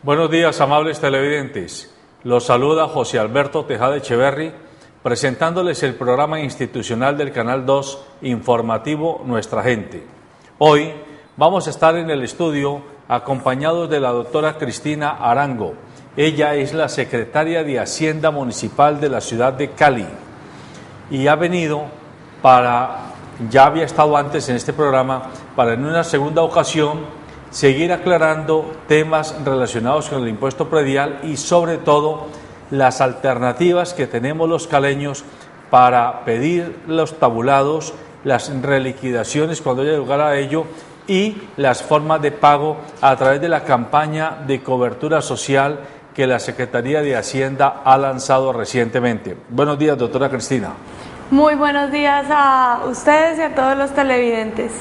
Buenos días, amables televidentes. Los saluda José Alberto Tejada Echeverri, presentándoles el programa institucional del Canal 2 informativo Nuestra Gente. Hoy vamos a estar en el estudio acompañados de la doctora Cristina Arango. Ella es la secretaria de Hacienda Municipal de la ciudad de Cali y ha venido ya había estado antes en este programa, para en una segunda ocasión seguir aclarando temas relacionados con el impuesto predial y sobre todo las alternativas que tenemos los caleños para pedir los tabulados, las reliquidaciones cuando haya lugar a ello y las formas de pago a través de la campaña de cobertura social que la Secretaría de Hacienda ha lanzado recientemente. Buenos días, doctora Cristina. Muy buenos días a ustedes y a todos los televidentes.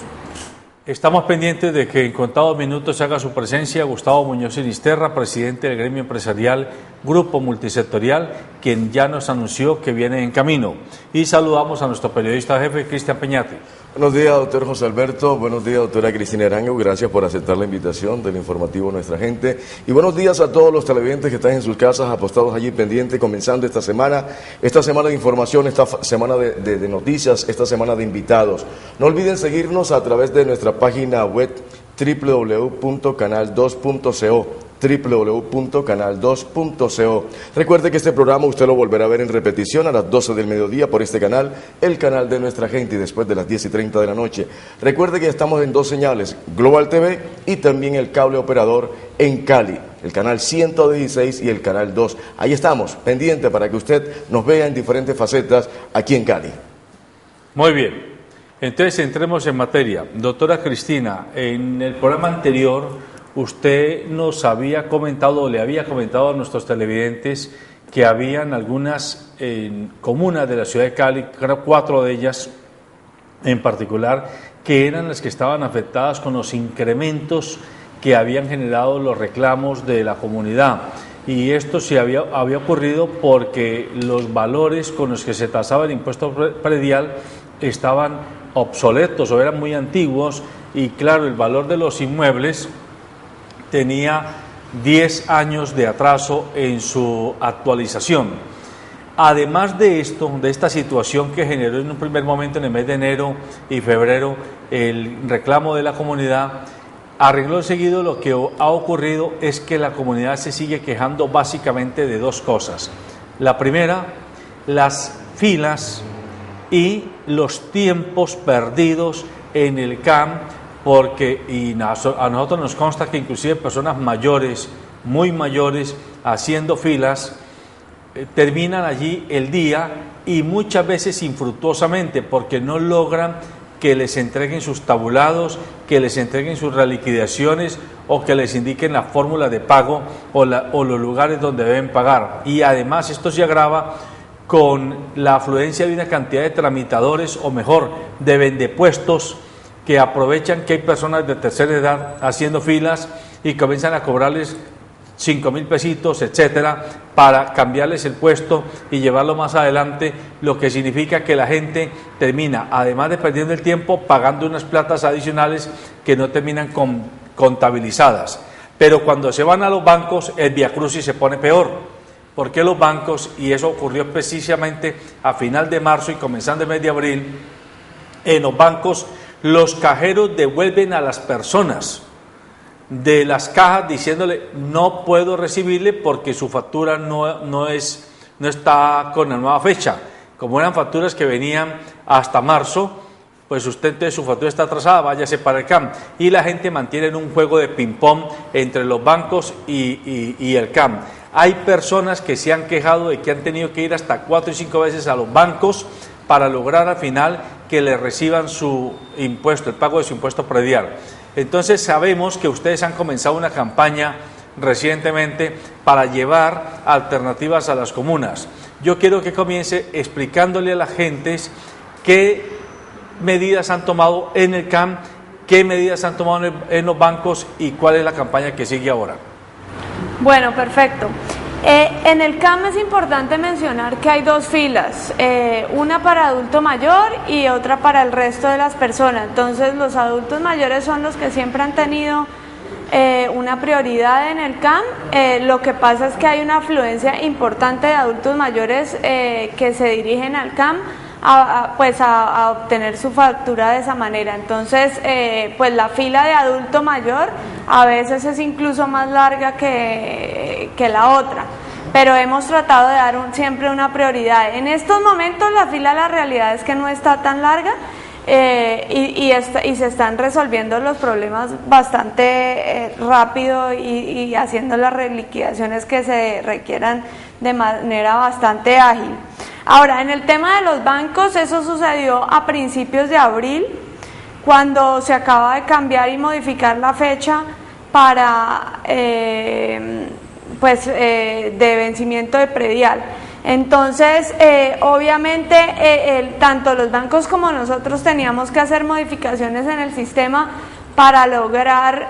Estamos pendientes de que en contados minutos haga su presencia Gustavo Muñoz Sinisterra, presidente del gremio empresarial Grupo Multisectorial, quien ya nos anunció que viene en camino. Y saludamos a nuestro periodista jefe, Cristian Peñate. Buenos días, doctor José Alberto. Buenos días, doctora Cristina Arango. Gracias por aceptar la invitación del informativo Nuestra Gente. Y buenos días a todos los televidentes que están en sus casas, apostados allí pendientes, comenzando esta semana de información, esta semana de noticias, esta semana de invitados. No olviden seguirnos a través de nuestra página web www.canal2.co. www.canal2.co. Recuerde que este programa usted lo volverá a ver en repetición a las 12 del mediodía por este canal, el canal de Nuestra Gente, y después de las 10:30 de la noche. Recuerde que estamos en dos señales, Global TV y también el cable operador en Cali, el canal 116 y el canal 2. Ahí estamos, pendiente para que usted nos vea en diferentes facetas aquí en Cali. Muy bien, entonces entremos en materia. Doctora Cristina, en el programa anterior usted nos había comentado, le había comentado a nuestros televidentes que habían algunas comunas de la ciudad de Cali, creo 4 de ellas en particular, que eran las que estaban afectadas con los incrementos que habían generado los reclamos de la comunidad. Y esto se había ocurrido porque los valores con los que se tasaba el impuesto predial estaban obsoletos o eran muy antiguos, y claro, el valor de los inmuebles tenía 10 años de atraso en su actualización. Además de esto, de esta situación que generó en un primer momento en el mes de enero y febrero el reclamo de la comunidad, arregló seguido lo que ha ocurrido es que la comunidad se sigue quejando básicamente de dos cosas. La primera, las filas y los tiempos perdidos en el CAM, porque a nosotros nos consta que inclusive personas mayores, muy mayores, haciendo filas, terminan allí el día y muchas veces infructuosamente porque no logran que les entreguen sus tabulados, que les entreguen sus reliquidaciones o que les indiquen la fórmula de pago o los lugares donde deben pagar. Y además esto se agrava con la afluencia de una cantidad de tramitadores, o mejor, de vendepuestos, que aprovechan que hay personas de tercera edad haciendo filas y comienzan a cobrarles 5.000 pesitos, etcétera, para cambiarles el puesto y llevarlo más adelante, lo que significa que la gente termina, además de perdiendo el tiempo, pagando unas platas adicionales que no terminan contabilizadas. Pero cuando se van a los bancos, el viacrucis se pone peor, porque los bancos, y eso ocurrió precisamente a final de marzo y comenzando el mes de abril, en los bancos los cajeros devuelven a las personas de las cajas diciéndole no puedo recibirle porque su factura no está con la nueva fecha. Como eran facturas que venían hasta marzo, pues usted entonces su factura está atrasada, váyase para el CAM. Y la gente mantiene un juego de ping-pong entre los bancos y el CAM. Hay personas que se han quejado de que han tenido que ir hasta 4 y 5 veces a los bancos para lograr al final que le reciban su impuesto, el pago de su impuesto predial. Entonces sabemos que ustedes han comenzado una campaña recientemente para llevar alternativas a las comunas. Yo quiero que comience explicándole a la gente qué medidas han tomado en el CAM, qué medidas han tomado en los bancos y cuál es la campaña que sigue ahora. Bueno, perfecto. En el CAM es importante mencionar que hay dos filas, una para adulto mayor y otra para el resto de las personas. Entonces los adultos mayores son los que siempre han tenido una prioridad en el CAM. Lo que pasa es que hay una afluencia importante de adultos mayores que se dirigen al CAM a obtener su factura de esa manera. Entonces, pues la fila de adulto mayor a veces es incluso más larga que la otra, pero hemos tratado de dar siempre una prioridad. En estos momentos la fila, la realidad es que no está tan larga, y se están resolviendo los problemas bastante rápido y haciendo las reliquidaciones que se requieran de manera bastante ágil. Ahora, en el tema de los bancos, eso sucedió a principios de abril, cuando se acaba de cambiar y modificar la fecha para de vencimiento de predial. Entonces, obviamente, tanto los bancos como nosotros teníamos que hacer modificaciones en el sistema para lograr,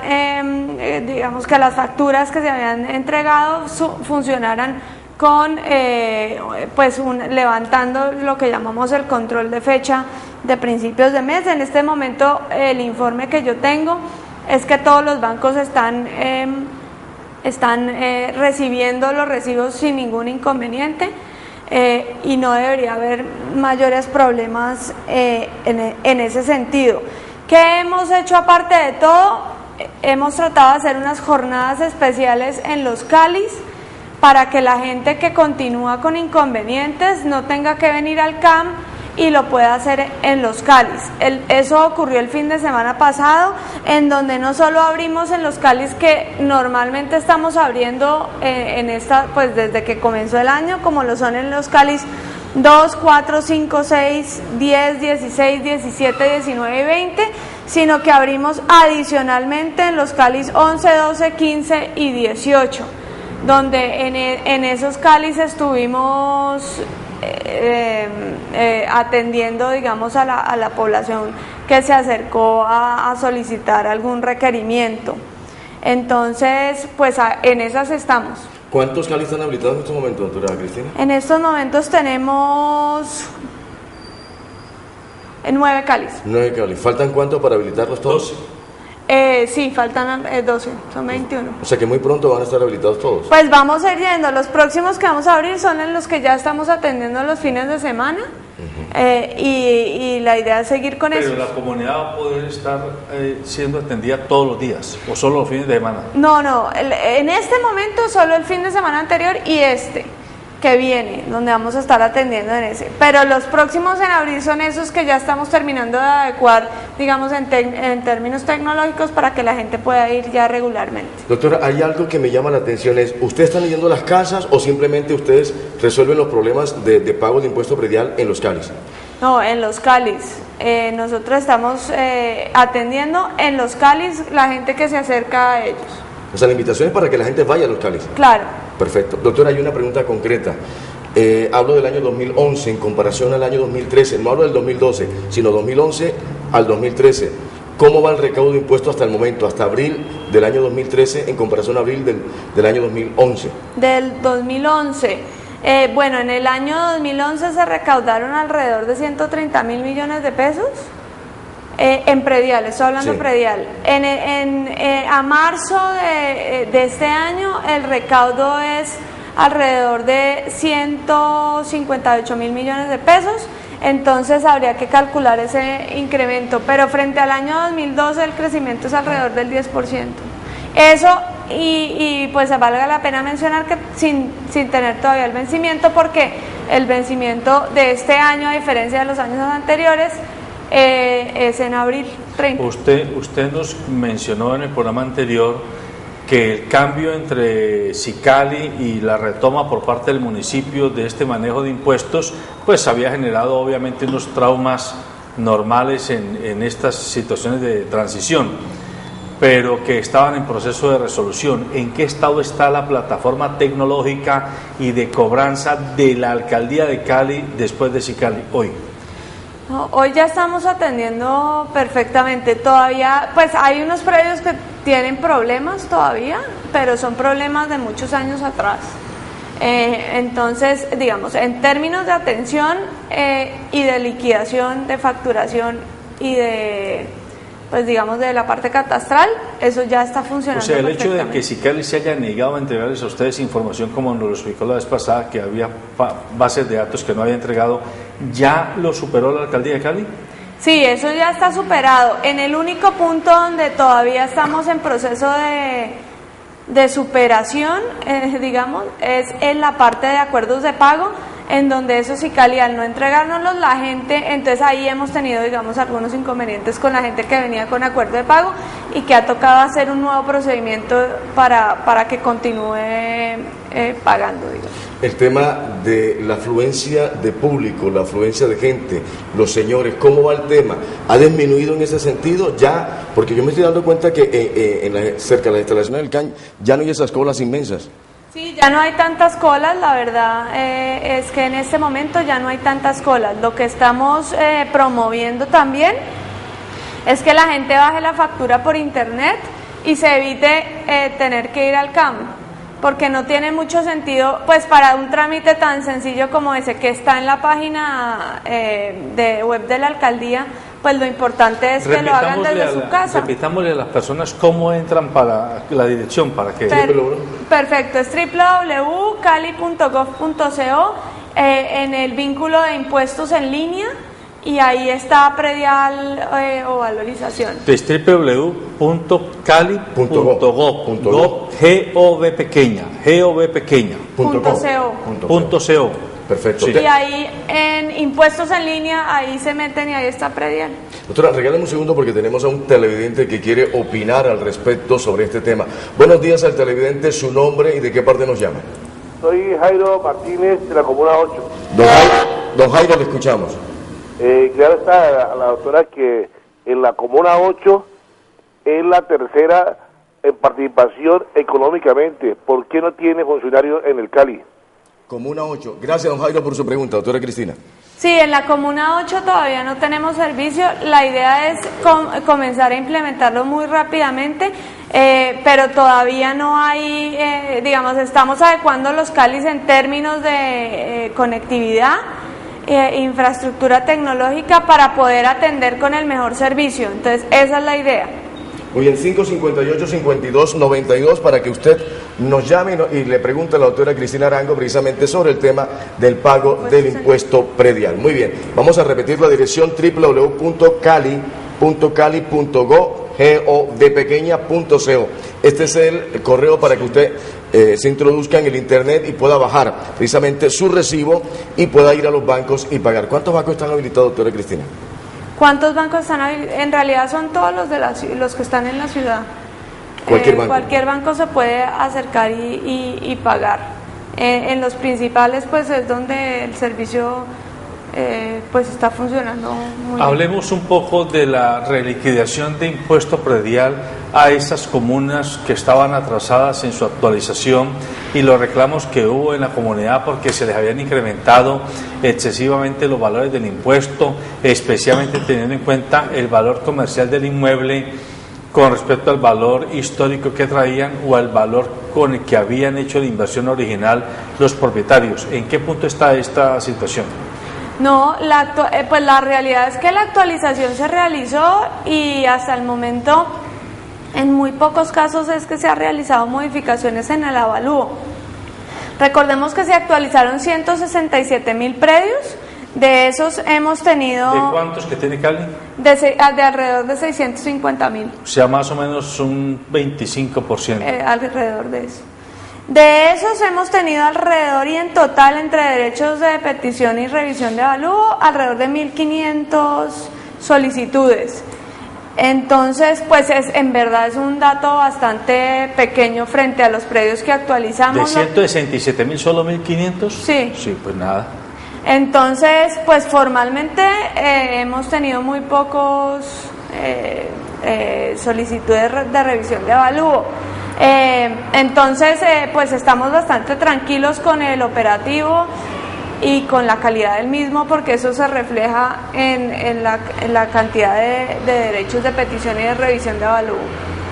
digamos, que las facturas que se habían entregado funcionaran con, levantando lo que llamamos el control de fecha de principios de mes. En este momento, el informe que yo tengo es que todos los bancos están recibiendo los recibos sin ningún inconveniente, y no debería haber mayores problemas en ese sentido. ¿Qué hemos hecho aparte de todo? Hemos tratado de hacer unas jornadas especiales en los CALIs para que la gente que continúa con inconvenientes no tenga que venir al CAM y lo pueda hacer en los CALIs. Eso ocurrió el fin de semana pasado, en donde no solo abrimos en los CALIs que normalmente estamos abriendo pues desde que comenzó el año, como lo son en los CALIs 2, 4, 5, 6, 10, 16, 17, 19 y 20, sino que abrimos adicionalmente en los CALIs 11, 12, 15 y 18, donde en esos CALIs estuvimos atendiendo, digamos, a la población que se acercó a solicitar algún requerimiento. Entonces, pues en esas estamos. ¿Cuántos CALIs están habilitados en estos momentos, doctora Cristina? En estos momentos tenemos 9 CALIs. 9 CALIs. ¿Faltan cuántos para habilitarlos todos? 12. Sí, faltan 12, son 21. O sea que muy pronto van a estar habilitados todos. Pues vamos a ir yendo. Los próximos que vamos a abrir son en los que ya estamos atendiendo los fines de semana. Y la idea es seguir con eso. Pero la comunidad va a poder estar siendo atendida todos los días, o solo los fines de semana. No, en este momento solo el fin de semana anterior y que viene, donde vamos a estar atendiendo en ese. Pero los próximos en abril son esos que ya estamos terminando de adecuar, digamos, en términos tecnológicos, para que la gente pueda ir ya regularmente. Doctora, hay algo que me llama la atención, ¿ustedes están yendo a las casas o simplemente ustedes resuelven los problemas de pago de impuesto predial en los CALIs? No, en los CALIs. Nosotros estamos atendiendo en los CALIs la gente que se acerca a ellos. O sea, la invitación es para que la gente vaya a los CALIs. Claro. Perfecto. Doctora, hay una pregunta concreta. Hablo del año 2011 en comparación al año 2013. No hablo del 2012, sino 2011 al 2013. ¿Cómo va el recaudo de impuestos hasta el momento, hasta abril del año 2013 en comparación a abril del año 2011? Del 2011. Bueno, en el año 2011 se recaudaron alrededor de 130.000 millones de pesos. En predial, estoy hablando de predial. A marzo de este año el recaudo es alrededor de 158.000 millones de pesos, entonces habría que calcular ese incremento, pero frente al año 2012 el crecimiento es alrededor del 10%. Eso, y pues valga la pena mencionar que sin tener todavía el vencimiento, porque el vencimiento de este año, a diferencia de los años anteriores, es en abril 30. Usted nos mencionó en el programa anterior que el cambio entre Sicali y la retoma por parte del municipio de este manejo de impuestos pues había generado obviamente unos traumas normales en estas situaciones de transición, pero que estaban en proceso de resolución. ¿En qué estado está la plataforma tecnológica y de cobranza de la alcaldía de Cali después de Sicali hoy? No, hoy ya estamos atendiendo perfectamente. Todavía, pues hay unos predios que tienen problemas todavía, pero son problemas de muchos años atrás. Entonces, digamos, en términos de atención y de liquidación, de facturación y de pues digamos de la parte catastral, eso ya está funcionando. O sea, el hecho de que perfectamente. Sicali se haya negado a entregarles a ustedes información como nos lo explicó la vez pasada, que había bases de datos que no había entregado, ¿ya lo superó la alcaldía de Cali? Sí, eso ya está superado. En el único punto donde todavía estamos en proceso de superación, digamos, es en la parte de acuerdos de pago, en donde eso sí, Cali, al no entregárnoslos la gente, entonces ahí hemos tenido, digamos, algunos inconvenientes con la gente que venía con acuerdo de pago y que ha tocado hacer un nuevo procedimiento para que continúe pagando, digamos. El tema de la afluencia de público, la afluencia de gente, los señores, ¿cómo va el tema? ¿Ha disminuido en ese sentido ya? Porque yo me estoy dando cuenta que cerca de las instalaciones del CAN ya no hay esas colas inmensas. Sí, ya no hay tantas colas, la verdad es que en este momento ya no hay tantas colas. Lo que estamos promoviendo también es que la gente baje la factura por internet y se evite tener que ir al CAM, porque no tiene mucho sentido, pues para un trámite tan sencillo como ese que está en la página de web de la alcaldía, pues lo importante es que lo hagan desde su casa. Repitámosle a las personas cómo entran para la dirección, para que... Perfecto, es www.cali.gov.co, en el vínculo de impuestos en línea, y ahí está predial o valorización. Entonces, www.cali.gov.co. Perfecto. Sí. Y ahí en impuestos en línea, ahí se meten y ahí está predial. Doctora, regálame un segundo porque tenemos a un televidente que quiere opinar al respecto sobre este tema. Buenos días al televidente, su nombre y de qué parte nos llama. Soy Jairo Martínez de la Comuna 8. Don Jairo, le escuchamos. Claro está a la doctora que en la Comuna 8 es la tercera en participación económicamente. ¿Por qué no tiene funcionarios en el Cali? Comuna 8. Gracias, don Jairo, por su pregunta. Doctora Cristina. Sí, en la Comuna 8 todavía no tenemos servicio. La idea es comenzar a implementarlo muy rápidamente, pero todavía no hay, digamos, estamos adecuando los Calis en términos de conectividad, infraestructura tecnológica para poder atender con el mejor servicio. Entonces, esa es la idea. Muy bien, 558-5292 para que usted nos llame y le pregunte a la doctora Cristina Arango precisamente sobre el tema del pago del impuesto predial. Muy bien, vamos a repetir la dirección www.cali.gov.co. Este es el correo para que usted se introduzca en el internet y pueda bajar precisamente su recibo y pueda ir a los bancos y pagar. ¿Cuántos bancos están habilitados, doctora Cristina? ¿Cuántos bancos están habilitados? En realidad son todos los que están en la ciudad. Cualquier banco. Cualquier banco se puede acercar y pagar. En los principales, pues es donde el servicio pues está funcionando muy bien. Hablemos un poco de la reliquidación de impuesto predial a esas comunas que estaban atrasadas en su actualización y los reclamos que hubo en la comunidad porque se les habían incrementado excesivamente los valores del impuesto, especialmente teniendo en cuenta el valor comercial del inmueble con respecto al valor histórico que traían o al valor con el que habían hecho la inversión original los propietarios. ¿En qué punto está esta situación? No, pues la realidad es que la actualización se realizó y hasta el momento en muy pocos casos es que se han realizado modificaciones en el avalúo. Recordemos que se actualizaron 167.000 predios, de esos hemos tenido... ¿De cuántos que tiene Cali? De alrededor de 650.000. O sea, más o menos un 25%. Alrededor de eso. De esos hemos tenido alrededor y en total entre derechos de petición y revisión de avalúo alrededor de 1.500 solicitudes. Entonces, pues en verdad es un dato bastante pequeño frente a los predios que actualizamos. ¿De 167.000 solo 1.500? Sí. Sí, pues nada. Entonces, pues formalmente hemos tenido muy pocos solicitudes de revisión de avalúo. Entonces, pues estamos bastante tranquilos con el operativo y con la calidad del mismo, porque eso se refleja en la cantidad de derechos de petición y de revisión de avalúo.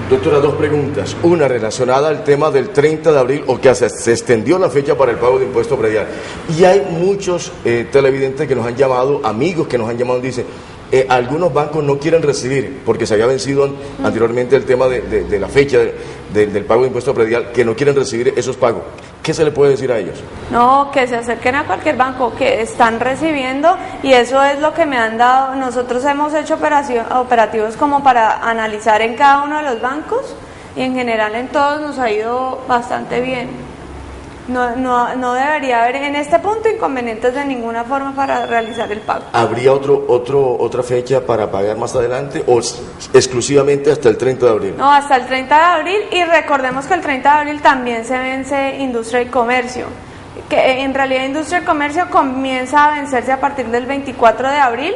Doctora, dos preguntas. Una relacionada al tema del 30 de abril, o que se extendió la fecha para el pago de impuesto predial. Y hay muchos televidentes que nos han llamado, amigos que nos han llamado y dicen, algunos bancos no quieren recibir, porque se había vencido anteriormente el tema de la fecha del pago de impuesto predial, que no quieren recibir esos pagos. ¿Qué se le puede decir a ellos? No, que se acerquen a cualquier banco que están recibiendo, y eso es lo que me han dado. Nosotros hemos hecho operativos como para analizar en cada uno de los bancos, y en general en todos nos ha ido bastante bien. No debería haber en este punto inconvenientes de ninguna forma para realizar el pago. ¿Habría otra fecha para pagar más adelante o exclusivamente hasta el 30 de abril? No, hasta el 30 de abril, y recordemos que el 30 de abril también se vence Industria y Comercio, que en realidad Industria y Comercio comienza a vencerse a partir del 24 de abril,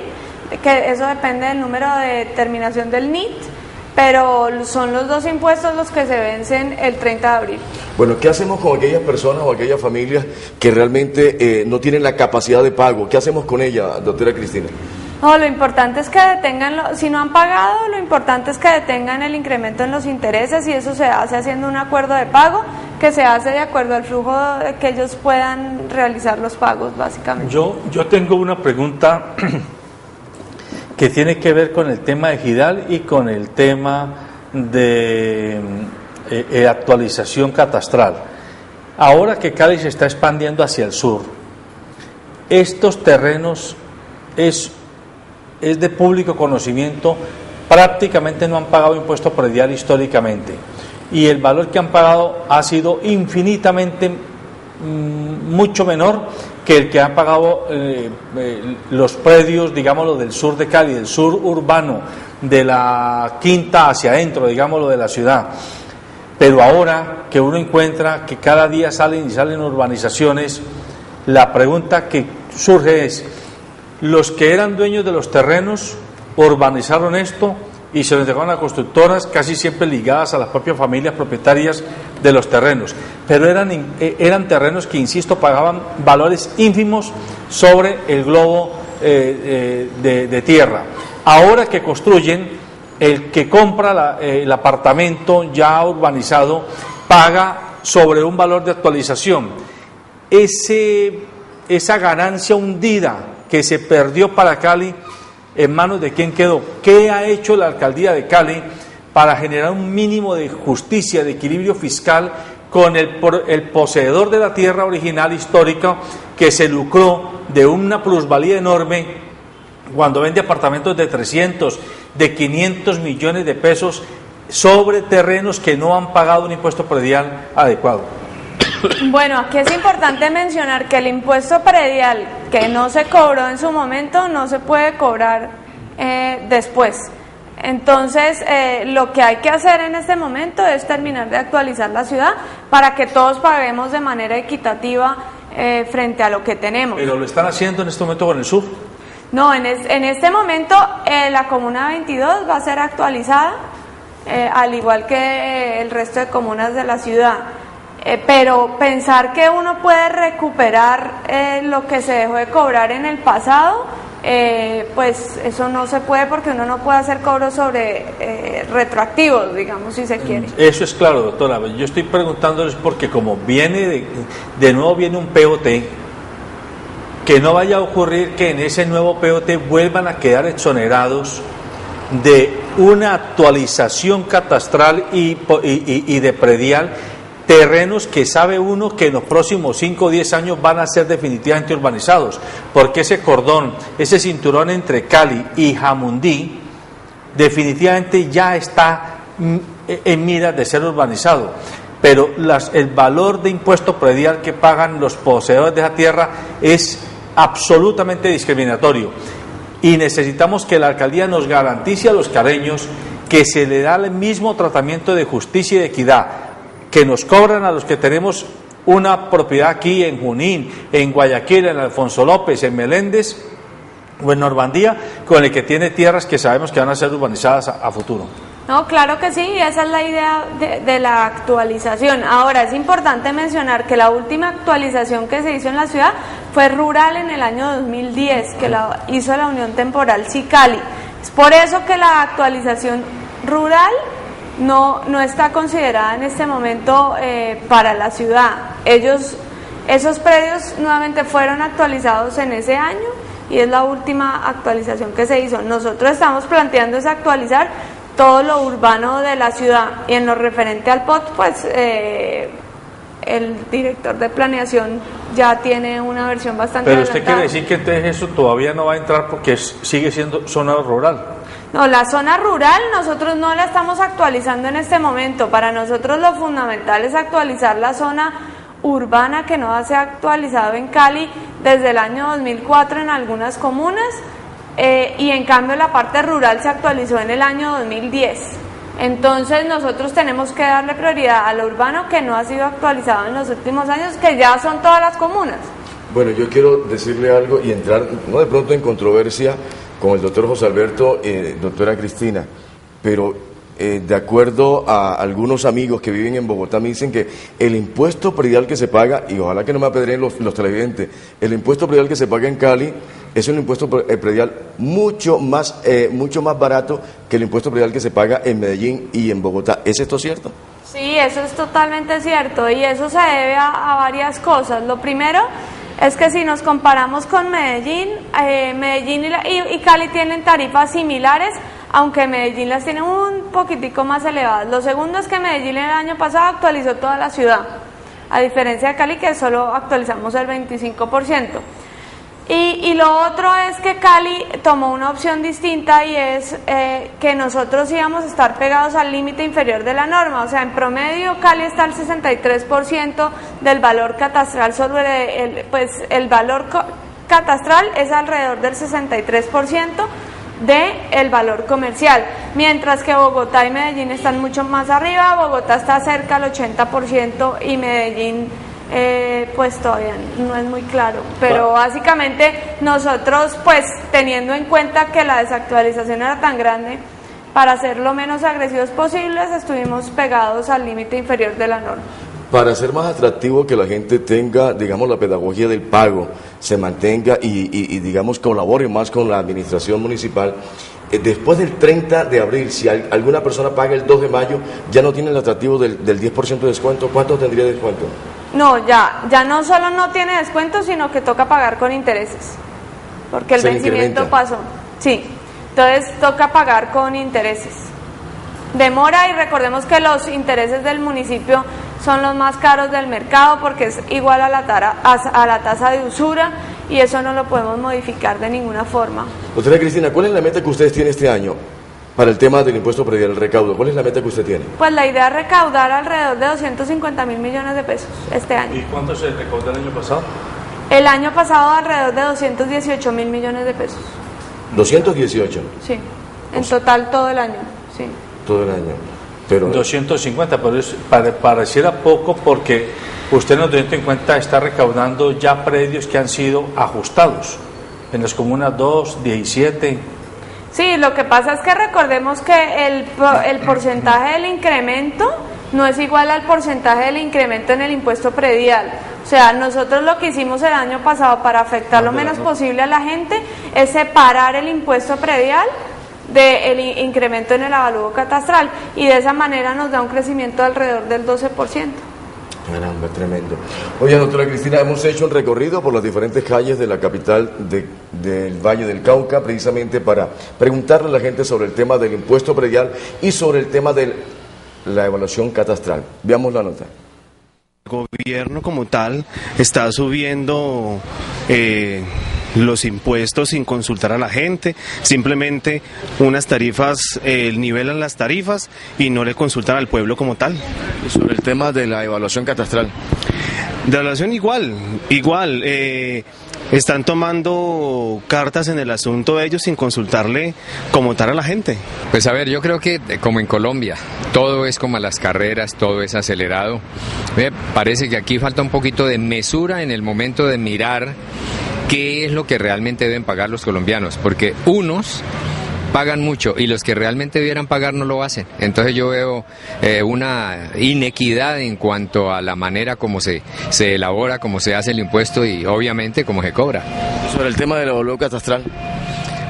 que eso depende del número de terminación del NIT, pero son los dos impuestos los que se vencen el 30 de abril. Bueno, ¿qué hacemos con aquellas personas o aquellas familias que realmente no tienen la capacidad de pago? ¿Qué hacemos con ellas, doctora Cristina? No, lo importante es que detengan, si no han pagado, lo importante es que detengan el incremento en los intereses, y eso se hace haciendo un acuerdo de pago que se hace de acuerdo al flujo que ellos puedan realizar los pagos, básicamente. Yo tengo una pregunta que tiene que ver con el tema de Gidal y con el tema de actualización catastral. Ahora que Cali se está expandiendo hacia el sur, estos terrenos es de público conocimiento, prácticamente no han pagado impuesto predial históricamente, y el valor que han pagado ha sido infinitamente mucho menor que el que han pagado los predios, digámoslo, del sur de Cali, del sur urbano, de la Quinta hacia adentro, digámoslo, de la ciudad. Pero ahora que uno encuentra que cada día salen urbanizaciones, la pregunta que surge es: los que eran dueños de los terrenos urbanizaron esto y se lo entregaron a constructoras casi siempre ligadas a las propias familias propietarias de los terrenos, pero eran terrenos que, insisto, pagaban valores ínfimos sobre el globo de tierra. Ahora que construyen, el que compra el apartamento ya urbanizado paga sobre un valor de actualización. Esa ganancia hundida que se perdió para Cali, ¿en manos de quién quedó? ¿Qué ha hecho la alcaldía de Cali para generar un mínimo de justicia, de equilibrio fiscal con el poseedor de la tierra original histórica, que se lucró de una plusvalía enorme cuando vende apartamentos de 300, de 500 millones de pesos sobre terrenos que no han pagado un impuesto predial adecuado? Bueno, aquí es importante mencionar que el impuesto predial que no se cobró en su momento no se puede cobrar después. Entonces, lo que hay que hacer en este momento es terminar de actualizar la ciudad para que todos paguemos de manera equitativa frente a lo que tenemos. ¿Pero lo están haciendo en este momento con el sur? No, en este momento la Comuna 22 va a ser actualizada, al igual que el resto de comunas de la ciudad. Pero pensar que uno puede recuperar lo que se dejó de cobrar en el pasado, pues eso no se puede, porque uno no puede hacer cobros sobre retroactivos, digamos, si se quiere. Eso es claro, doctora. Yo estoy preguntándoles porque como viene de nuevo viene un POT, que no vaya a ocurrir que en ese nuevo POT vuelvan a quedar exonerados de una actualización catastral y de predial, terrenos que sabe uno que en los próximos 5 o 10 años van a ser definitivamente urbanizados, porque ese cordón, ese cinturón entre Cali y Jamundí definitivamente ya está en miras de ser urbanizado, pero el valor de impuesto predial que pagan los poseedores de esa tierra es absolutamente discriminatorio, y necesitamos que la alcaldía nos garantice a los caleños que se le da el mismo tratamiento de justicia y de equidad que nos cobran a los que tenemos una propiedad aquí en Junín, en Guayaquil, en Alfonso López, en Meléndez o en Normandía, con el que tiene tierras que sabemos que van a ser urbanizadas a futuro. No, claro que sí, esa es la idea de la actualización. Ahora, es importante mencionar que la última actualización que se hizo en la ciudad fue rural en el año 2010, que la hizo la Unión Temporal Cicali. Es por eso que la actualización rural no está considerada en este momento para la ciudad. Esos predios nuevamente fueron actualizados en ese año y es la última actualización que se hizo. Nosotros estamos planteando es actualizar todo lo urbano de la ciudad, y en lo referente al POT, pues el director de planeación ya tiene una versión bastante Pero usted adelantada. quiere decir que entonces eso todavía no va a entrar porque sigue siendo zona rural. No, la zona rural nosotros no la estamos actualizando en este momento. Para nosotros lo fundamental es actualizar la zona urbana, que no se ha actualizado en Cali desde el año 2004 en algunas comunas, y en cambio la parte rural se actualizó en el año 2010. Entonces nosotros tenemos que darle prioridad a lo urbano, que no ha sido actualizado en los últimos años, que ya son todas las comunas. Bueno, yo quiero decirle algo y entrar, no de pronto en controversia con el doctor José Alberto, doctora Cristina, pero de acuerdo a algunos amigos que viven en Bogotá, me dicen que el impuesto predial que se paga, y ojalá que no me apedreen los televidentes, el impuesto predial que se paga en Cali es un impuesto predial mucho más barato que el impuesto predial que se paga en Medellín y en Bogotá. ¿Es esto cierto? Sí, eso es totalmente cierto, y eso se debe a varias cosas. Lo primero es que si nos comparamos con Medellín, Medellín y Cali tienen tarifas similares, aunque Medellín las tiene un poquitico más elevadas. Lo segundo es que Medellín el año pasado actualizó toda la ciudad, a diferencia de Cali, que solo actualizamos el 25%. Y lo otro es que Cali tomó una opción distinta, y es que nosotros íbamos a estar pegados al límite inferior de la norma. O sea, en promedio Cali está al 63% del valor catastral sobre el valor catastral es alrededor del 63% del valor comercial, mientras que Bogotá y Medellín están mucho más arriba. Bogotá está cerca al 80% y Medellín pues todavía no es muy claro, pero básicamente nosotros, pues teniendo en cuenta que la desactualización era tan grande, para ser lo menos agresivos posibles estuvimos pegados al límite inferior de la norma. Para ser más atractivo, que la gente tenga, digamos, la pedagogía del pago, se mantenga y digamos, colabore más con la administración municipal, después del 30 de abril, si alguna persona paga el 2 de mayo, ya no tiene el atractivo del 10% de descuento. ¿Cuánto tendría de descuento? No, ya no solo no tiene descuento, sino que toca pagar con intereses, porque el vencimiento pasó. Sí, entonces toca pagar con intereses. Demora, y recordemos que los intereses del municipio son los más caros del mercado, porque es igual a la tasa de usura, y eso no lo podemos modificar de ninguna forma. Doctora Cristina, ¿cuál es la meta que ustedes tienen este año para el tema del impuesto predial, el recaudo? ¿Cuál es la meta que usted tiene? Pues la idea es recaudar alrededor de 250.000 millones de pesos este año. ¿Y cuánto se recaudó el año pasado? El año pasado alrededor de 218.000 millones de pesos. 218. Sí, en total todo el año, sí. Todo el año. Pero 250, pero pareciera poco, porque usted no teniendo en cuenta está recaudando ya predios que han sido ajustados en las comunas 2, 17. Sí, lo que pasa es que recordemos que el porcentaje del incremento no es igual al porcentaje del incremento en el impuesto predial. O sea, nosotros lo que hicimos el año pasado para afectar lo menos posible a la gente es separar el impuesto predial del incremento en el avalúo catastral, y de esa manera nos da un crecimiento de alrededor del 12%. Caramba, tremendo. Oye, doctora Cristina, hemos hecho un recorrido por las diferentes calles de la capital del Valle del Cauca, precisamente para preguntarle a la gente sobre el tema del impuesto predial y sobre el tema de la evaluación catastral. Veamos la nota. El gobierno como tal está subiendo los impuestos sin consultar a la gente, simplemente unas tarifas, nivelan las tarifas y no le consultan al pueblo como tal. Y sobre el tema de la evaluación catastral. De evaluación igual, están tomando cartas en el asunto ellos sin consultarle como tal a la gente. Pues a ver, yo creo que como en Colombia, todo es como a las carreras, todo es acelerado. Me parece que aquí falta un poquito de mesura en el momento de mirar qué es lo que realmente deben pagar los colombianos, porque unos pagan mucho y los que realmente debieran pagar no lo hacen. Entonces yo veo una inequidad en cuanto a la manera como se elabora, cómo se hace el impuesto y obviamente cómo se cobra. Sobre el tema del avalúo catastral.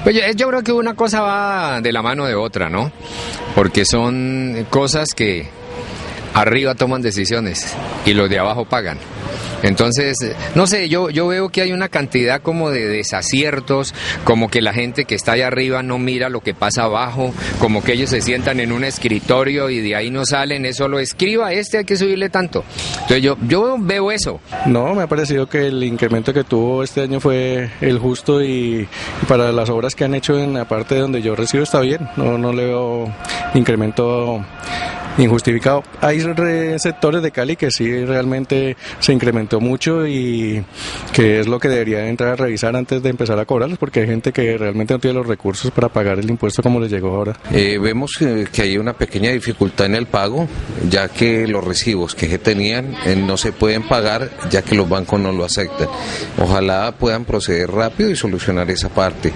Pues yo creo que una cosa va de la mano de otra, ¿no? Porque son cosas que arriba toman decisiones y los de abajo pagan. Entonces, no sé, yo veo que hay una cantidad como de desaciertos, como que la gente que está allá arriba no mira lo que pasa abajo, como que ellos se sientan en un escritorio y de ahí no salen, es solo escriba, hay que subirle tanto. Entonces yo veo eso. No, me ha parecido que el incremento que tuvo este año fue el justo y para las obras que han hecho en la parte donde yo resido está bien, no le veo incremento injustificado. Hay sectores de Cali que sí realmente se incrementó mucho y que es lo que debería entrar a revisar antes de empezar a cobrarlos, porque hay gente que realmente no tiene los recursos para pagar el impuesto como les llegó ahora. Vemos que hay una pequeña dificultad en el pago, ya que los recibos que se tenían no se pueden pagar, ya que los bancos no lo aceptan. Ojalá puedan proceder rápido y solucionar esa parte.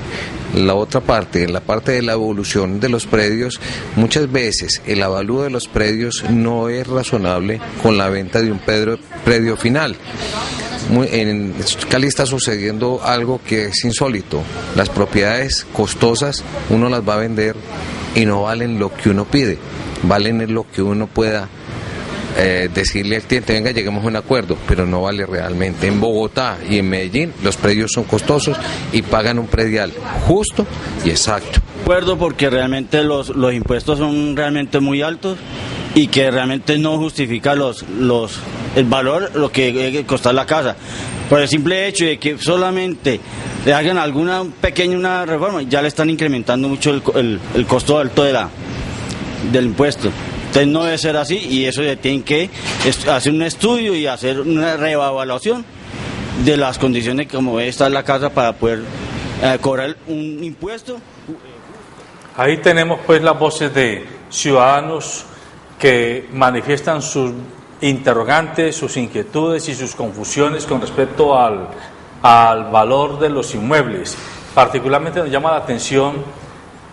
La otra parte, en la parte de la evolución de los predios, muchas veces el avalúo de los predios no es razonable con la venta de un predio final. En Cali está sucediendo algo que es insólito. Las propiedades costosas uno las va a vender y no valen lo que uno pide, valen lo que uno pueda decirle al cliente, venga, lleguemos a un acuerdo, pero no vale realmente. En Bogotá y en Medellín los predios son costosos y pagan un predial justo y exacto. Acuerdo, porque realmente los impuestos son realmente muy altos y que realmente no justifica el valor, lo que debe costar la casa. Por el simple hecho de que solamente le hagan una reforma, ya le están incrementando mucho el costo alto del impuesto. Entonces no debe ser así y eso se tiene que hacer un estudio y hacer una reevaluación de las condiciones como está la casa para poder cobrar un impuesto. Ahí tenemos pues las voces de ciudadanos que manifiestan sus interrogantes, sus inquietudes y sus confusiones con respecto al valor de los inmuebles. Particularmente nos llama la atención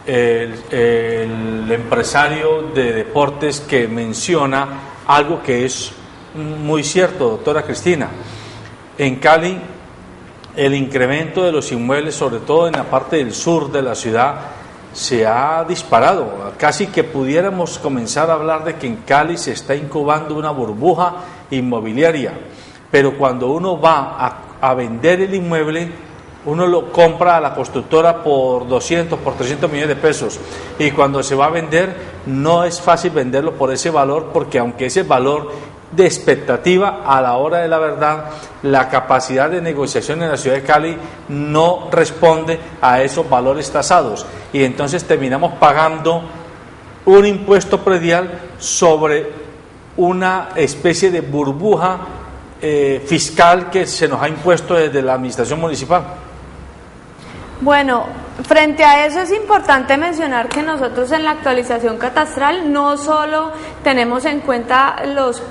el empresario de deportes que menciona algo que es muy cierto, doctora Cristina. En Cali, el incremento de los inmuebles, sobre todo en la parte del sur de la ciudad, se ha disparado. Casi que pudiéramos comenzar a hablar de que en Cali se está incubando una burbuja inmobiliaria, pero cuando uno va a vender el inmueble, uno lo compra a la constructora por 200, por 300 millones de pesos, y cuando se va a vender no es fácil venderlo por ese valor, porque aunque ese valor de expectativa, a la hora de la verdad, la capacidad de negociación en la ciudad de Cali no responde a esos valores tasados, y entonces terminamos pagando un impuesto predial sobre una especie de burbuja fiscal que se nos ha impuesto desde la administración municipal. Bueno, frente a eso es importante mencionar que nosotros en la actualización catastral no solo tenemos en cuenta los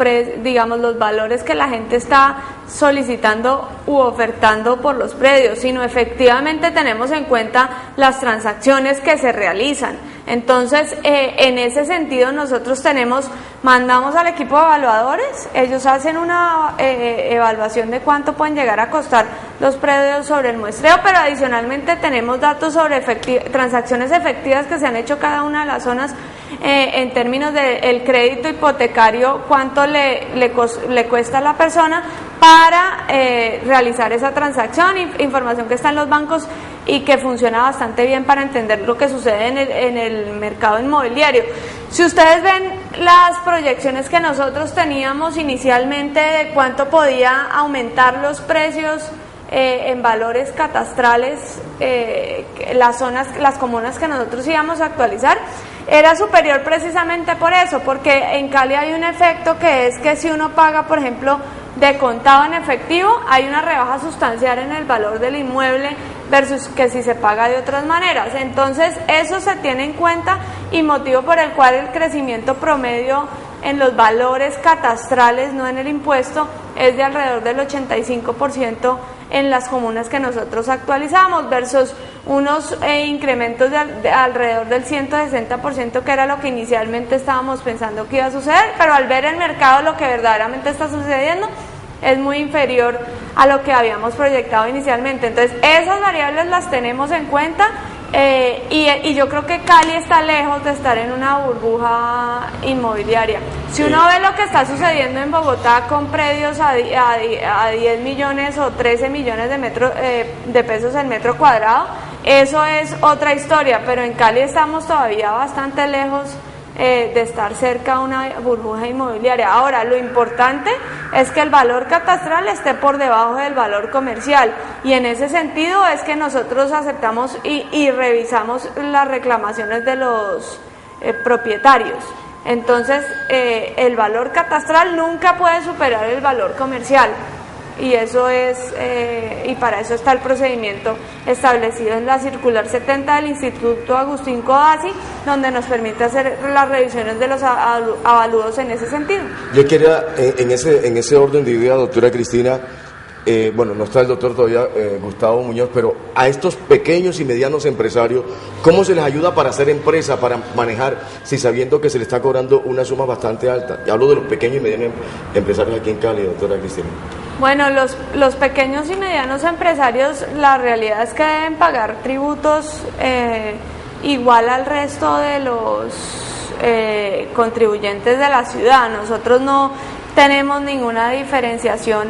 valores que la gente está solicitando u ofertando por los predios, sino efectivamente tenemos en cuenta las transacciones que se realizan. Entonces, en ese sentido nosotros mandamos al equipo de evaluadores, ellos hacen una evaluación de cuánto pueden llegar a costar los predios sobre el muestreo, pero adicionalmente tenemos datos sobre transacciones efectivas que se han hecho cada una de las zonas en términos del crédito hipotecario, cuánto le cuesta a la persona para realizar esa transacción, información que está en los bancos y que funciona bastante bien para entender lo que sucede en el mercado inmobiliario. Si ustedes ven las proyecciones que nosotros teníamos inicialmente de cuánto podía aumentar los precios en valores catastrales, las comunas que nosotros íbamos a actualizar, era superior precisamente por eso, porque en Cali hay un efecto que es que si uno paga, por ejemplo, de contado en efectivo, hay una rebaja sustancial en el valor del inmueble versus que si se paga de otras maneras. Entonces eso se tiene en cuenta, y motivo por el cual el crecimiento promedio en los valores catastrales, no en el impuesto, es de alrededor del 85% en las comunas que nosotros actualizamos, versus unos incrementos de alrededor del 160%, que era lo que inicialmente estábamos pensando que iba a suceder, pero al ver el mercado lo que verdaderamente está sucediendo es muy inferior a lo que habíamos proyectado inicialmente. Entonces esas variables las tenemos en cuenta Y yo creo que Cali está lejos de estar en una burbuja inmobiliaria. Si uno ve lo que está sucediendo en Bogotá con predios a 10 millones o 13 millones de pesos el metro cuadrado, eso es otra historia, pero en Cali estamos todavía bastante lejos de estar cerca a una burbuja inmobiliaria. Ahora, lo importante es que el valor catastral esté por debajo del valor comercial, y en ese sentido es que nosotros aceptamos y revisamos las reclamaciones de los propietarios. Entonces, el valor catastral nunca puede superar el valor comercial. Y eso es, y para eso está el procedimiento establecido en la circular 70 del Instituto Agustín Codazzi, donde nos permite hacer las revisiones de los avalúos en ese sentido. Yo quería, en ese orden de idea, doctora Cristina, bueno, no está el doctor todavía, Gustavo Muñoz, pero a estos pequeños y medianos empresarios, ¿cómo se les ayuda para hacer empresa, para manejar, si sabiendo que se les está cobrando una suma bastante alta? Y hablo de los pequeños y medianos empresarios aquí en Cali, doctora Cristina. Bueno, los pequeños y medianos empresarios, la realidad es que deben pagar tributos igual al resto de los contribuyentes de la ciudad. Nosotros no tenemos ninguna diferenciación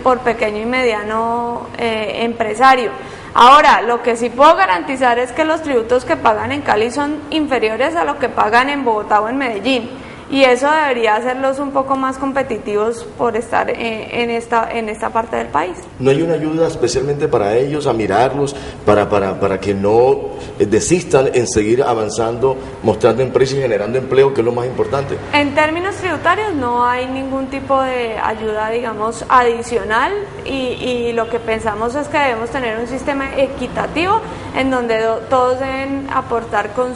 por pequeño y mediano empresario. Ahora, lo que sí puedo garantizar es que los tributos que pagan en Cali son inferiores a lo que pagan en Bogotá o en Medellín. Y eso debería hacerlos un poco más competitivos por estar en esta parte del país. ¿No hay una ayuda especialmente para ellos, a mirarlos, para que no desistan en seguir avanzando, mostrando empresas y generando empleo, que es lo más importante? En términos tributarios no hay ningún tipo de ayuda, digamos, adicional, y lo que pensamos es que debemos tener un sistema equitativo en donde todos deben aportar con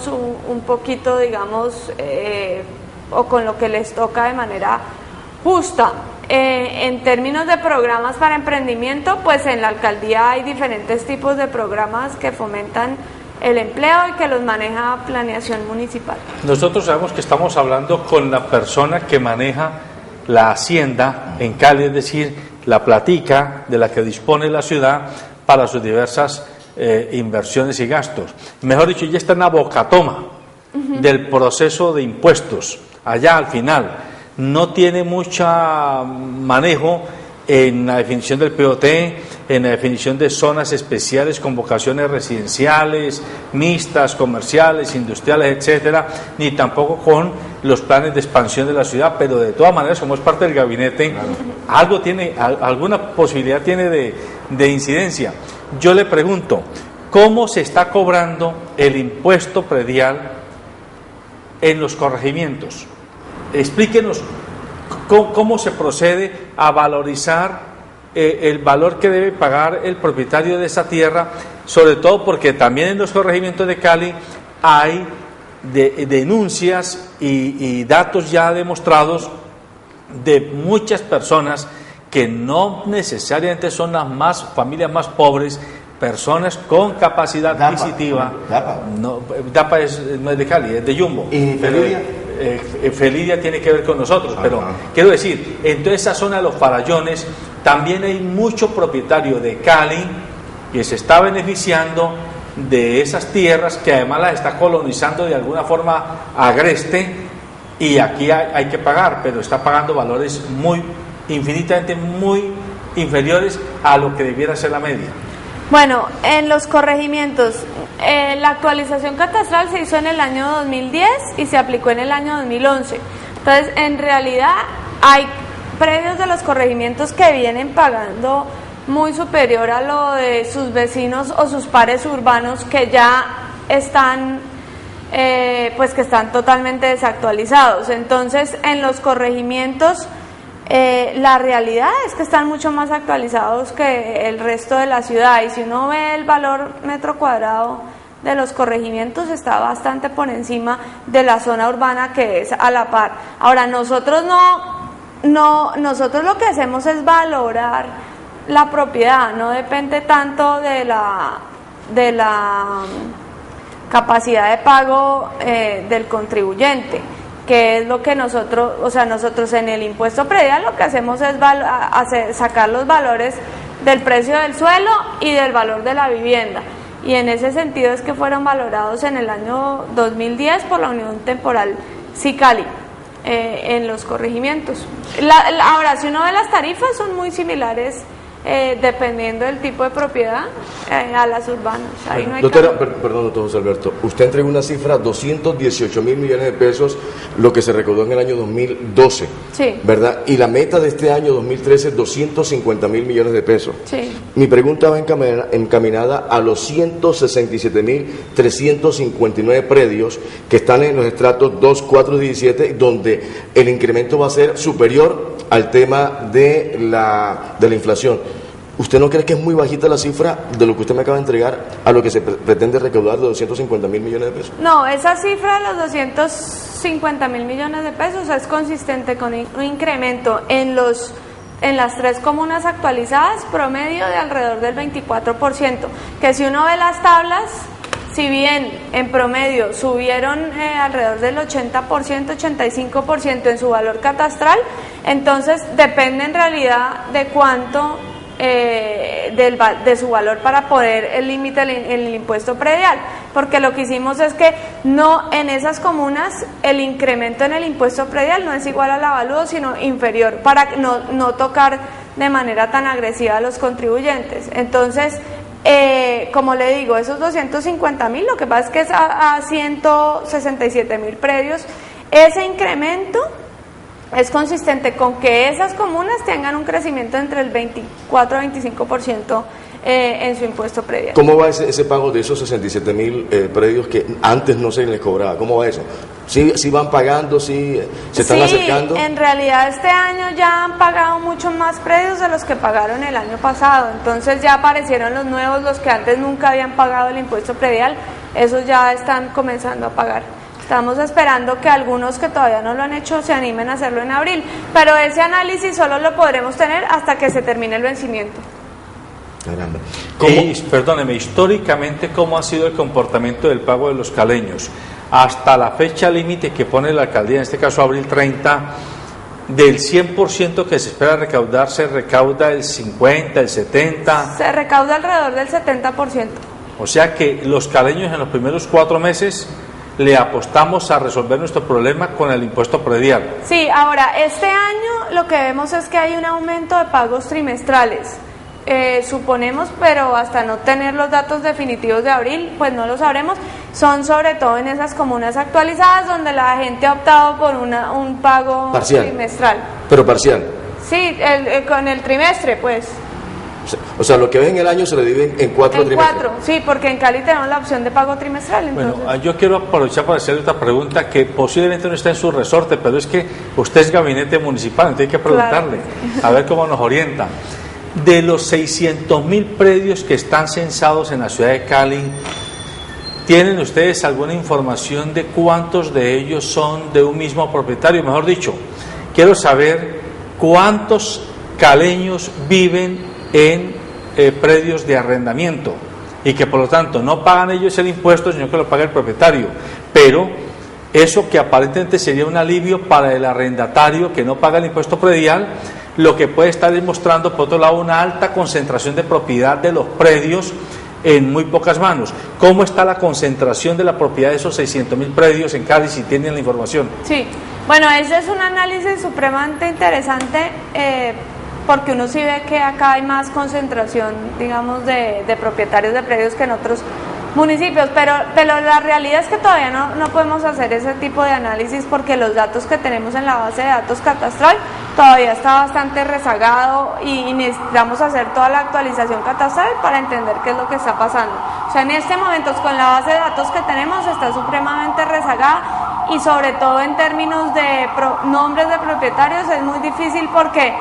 un poquito, digamos, o con lo que les toca de manera justa. En términos de programas para emprendimiento, pues en la alcaldía hay diferentes tipos de programas que fomentan el empleo y que los maneja Planeación Municipal. Nosotros sabemos que estamos hablando con la persona que maneja la hacienda en Cali, es decir, la platica de la que dispone la ciudad para sus diversas inversiones y gastos. Mejor dicho, ya está en la bocatoma del proceso de impuestos. Allá al final no tiene mucho manejo en la definición del POT, en la definición de zonas especiales con vocaciones residenciales, mixtas, comerciales, industriales, etcétera, ni tampoco con los planes de expansión de la ciudad, pero de todas maneras, como es parte del gabinete, algo tiene, alguna posibilidad tiene de incidencia. Yo le pregunto, ¿cómo se está cobrando el impuesto predial en los corregimientos? Explíquenos cómo se procede a valorizar el valor que debe pagar el propietario de esa tierra, sobre todo porque también en los corregimientos de Cali hay denuncias y datos ya demostrados de muchas personas que no necesariamente son las familias más pobres, personas con capacidad adquisitiva. DAPA no es de Cali, es de Jumbo. ¿Y Felidia? Felidia tiene que ver con nosotros, pero quiero decir, en toda esa zona de los Farallones también hay mucho propietario de Cali que se está beneficiando de esas tierras, que además las está colonizando de alguna forma agreste, y aquí hay que pagar, pero está pagando valores infinitamente muy inferiores a lo que debiera ser la media. Bueno, en los corregimientos, la actualización catastral se hizo en el año 2010 y se aplicó en el año 2011. Entonces, en realidad, hay predios de los corregimientos que vienen pagando muy superior a lo de sus vecinos o sus pares urbanos que ya están, que están totalmente desactualizados. Entonces, en los corregimientos, la realidad es que están mucho más actualizados que el resto de la ciudad, y si uno ve el valor metro cuadrado de los corregimientos está bastante por encima de la zona urbana, que es a la par. Ahora, nosotros nosotros lo que hacemos es valorar la propiedad, no depende tanto de la capacidad de pago del contribuyente, que es lo que nosotros en el impuesto predial lo que hacemos es sacar los valores del precio del suelo y del valor de la vivienda. y en ese sentido es que fueron valorados en el año 2010 por la Unión Temporal Sicali en los corregimientos. Ahora, si uno ve las tarifas, son muy similares dependiendo del tipo de propiedad a las urbanas. Ahí no hay doctora, perdón, doctor José Alberto, usted entregó una cifra, 218 mil millones de pesos, lo que se recaudó en el año 2012, sí, ¿verdad? Y la meta de este año 2013 es 250 mil millones de pesos. Sí. Mi pregunta va encaminada a los 167 mil 359 predios que están en los estratos 2, 4 y 17, donde el incremento va a ser superior al tema de la inflación. ¿Usted no cree que es muy bajita la cifra de lo que usted me acaba de entregar a lo que se pretende recaudar de 250 mil millones de pesos? No, esa cifra de los 250 mil millones de pesos es consistente con un incremento en las 3 comunas actualizadas promedio de alrededor del 24%, que si uno ve las tablas, si bien en promedio subieron alrededor del 80%, 85% en su valor catastral, entonces depende en realidad de cuánto de su valor para poder el límite el impuesto predial, porque lo que hicimos es que no en esas comunas el incremento en el impuesto predial no es igual al avalúo, sino inferior, para no tocar de manera tan agresiva a los contribuyentes. Entonces, como le digo, esos 250 mil, lo que pasa es que es a 167 mil predios, ese incremento es consistente con que esas comunas tengan un crecimiento entre el 24 a 25% en su impuesto predial. ¿Cómo va ese pago de esos 67 mil predios que antes no se les cobraba? ¿Cómo va eso? ¿Sí van pagando? ¿Sí se están acercando? Sí, en realidad este año ya han pagado muchos más predios de los que pagaron el año pasado. Entonces ya aparecieron los nuevos, los que antes nunca habían pagado el impuesto predial, esos ya están comenzando a pagar. Estamos esperando que algunos que todavía no lo han hecho se animen a hacerlo en abril, pero ese análisis solo lo podremos tener hasta que se termine el vencimiento. Caramba. Perdóneme, históricamente, ¿cómo ha sido el comportamiento del pago de los caleños? Hasta la fecha límite que pone la alcaldía, en este caso abril 30, del 100% que se espera recaudar, ¿se recauda el 50, el 70? Se recauda alrededor del 70%. O sea que los caleños en los primeros 4 meses le apostamos a resolver nuestro problema con el impuesto predial. Sí, ahora, este año lo que vemos es que hay un aumento de pagos trimestrales. Suponemos, pero hasta no tener los datos definitivos de abril, pues no lo sabremos. Son sobre todo en esas comunas actualizadas donde la gente ha optado por un pago parcial, trimestral. Pero parcial. Sí, con el trimestre, pues. O sea, lo que ven en el año se lo dividen en 4 trimestres. 4, sí, porque en Cali tenemos la opción de pago trimestral. Entonces. Bueno, yo quiero aprovechar para hacerle otra pregunta que posiblemente no está en su resorte, pero es que usted es gabinete municipal, entonces hay que preguntarle, claro, a ver cómo nos orienta. De los 600.000 predios que están censados en la ciudad de Cali, ¿tienen ustedes alguna información de cuántos de ellos son de un mismo propietario? Mejor dicho, quiero saber cuántos caleños viven en predios de arrendamiento y que por lo tanto no pagan ellos el impuesto, sino que lo paga el propietario. Pero eso que aparentemente sería un alivio para el arrendatario que no paga el impuesto predial, lo que puede estar demostrando, por otro lado, una alta concentración de propiedad de los predios en muy pocas manos. ¿Cómo está la concentración de la propiedad de esos 600.000 predios en Cali, si tienen la información? Sí, bueno, ese es un análisis supremamente interesante, porque uno sí ve que acá hay más concentración, digamos, de propietarios de predios que en otros municipios, pero la realidad es que todavía no podemos hacer ese tipo de análisis porque los datos que tenemos en la base de datos catastral todavía está bastante rezagado y necesitamos hacer toda la actualización catastral para entender qué es lo que está pasando. O sea, en este momento con la base de datos que tenemos está supremamente rezagada y sobre todo en términos de nombres de propietarios es muy difícil porque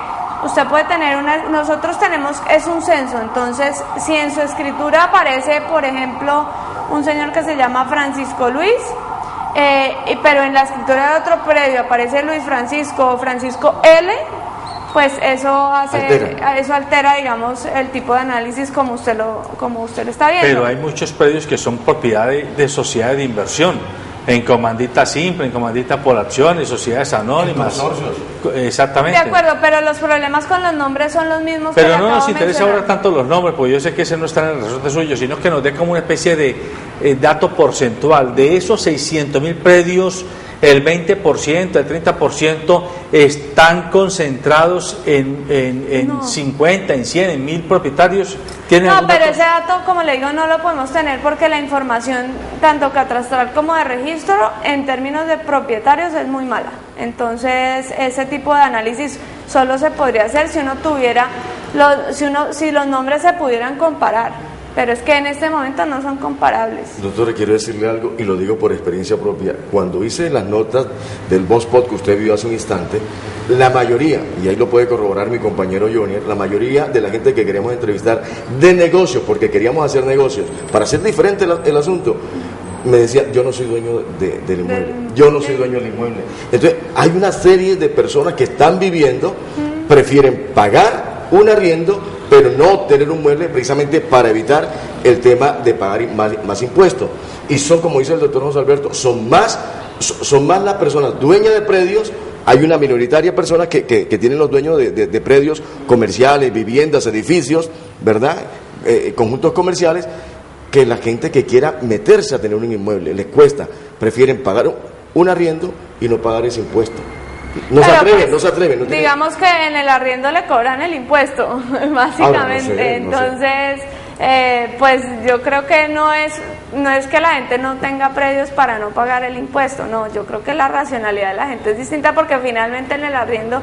usted puede tener nosotros tenemos, es un censo, entonces si en su escritura aparece, por ejemplo, un señor que se llama Francisco Luis, pero en la escritura de otro predio aparece Luis Francisco o Francisco L, pues eso altera, digamos, el tipo de análisis como usted lo está viendo. Pero hay muchos predios que son propiedad de sociedades de inversión. En comandita simple, en comandita por acciones, sociedades anónimas. Exactamente. De acuerdo, pero los problemas con los nombres son los mismos. Pero que no nos interesa mencionar. ahora tanto los nombres, porque yo sé que ese no está en el resorte suyo, sino que nos dé como una especie de dato porcentual. De esos 600.000 predios, el 20%, el 30% están concentrados en No. 50, en 100, en 1.000 propietarios. ¿Tienen No, algún pero dato? ese dato, como le digo, no lo podemos tener porque la información, tanto catastral como de registro, en términos de propietarios, es muy mala. Entonces, ese tipo de análisis solo se podría hacer si uno tuviera, si los nombres se pudieran comparar. Pero es que en este momento no son comparables. Doctora, quiero decirle algo y lo digo por experiencia propia. Cuando hice las notas del Voxpod que usted vio hace un instante, la mayoría, y ahí lo puede corroborar mi compañero Jonier, la mayoría de la gente que queríamos entrevistar de negocios, porque queríamos hacer negocios, para hacer diferente el asunto, me decía, yo no soy dueño del inmueble, yo no soy dueño del inmueble. Entonces, hay una serie de personas que están viviendo, prefieren pagar un arriendo, pero no tener un mueble precisamente para evitar el tema de pagar más impuestos. Y son, como dice el doctor José Alberto, son más las personas dueñas de predios. Hay una minoritaria personas que tienen los dueños de predios comerciales, viviendas, edificios, ¿verdad? Conjuntos comerciales, que la gente que quiera meterse a tener un inmueble, les cuesta, prefieren pagar un arriendo y no pagar ese impuesto. No se atreven. No digamos que en el arriendo le cobran el impuesto, básicamente. No sé. Entonces, pues yo creo que no es que la gente no tenga predios para no pagar el impuesto, no, yo creo que la racionalidad de la gente es distinta porque finalmente en el arriendo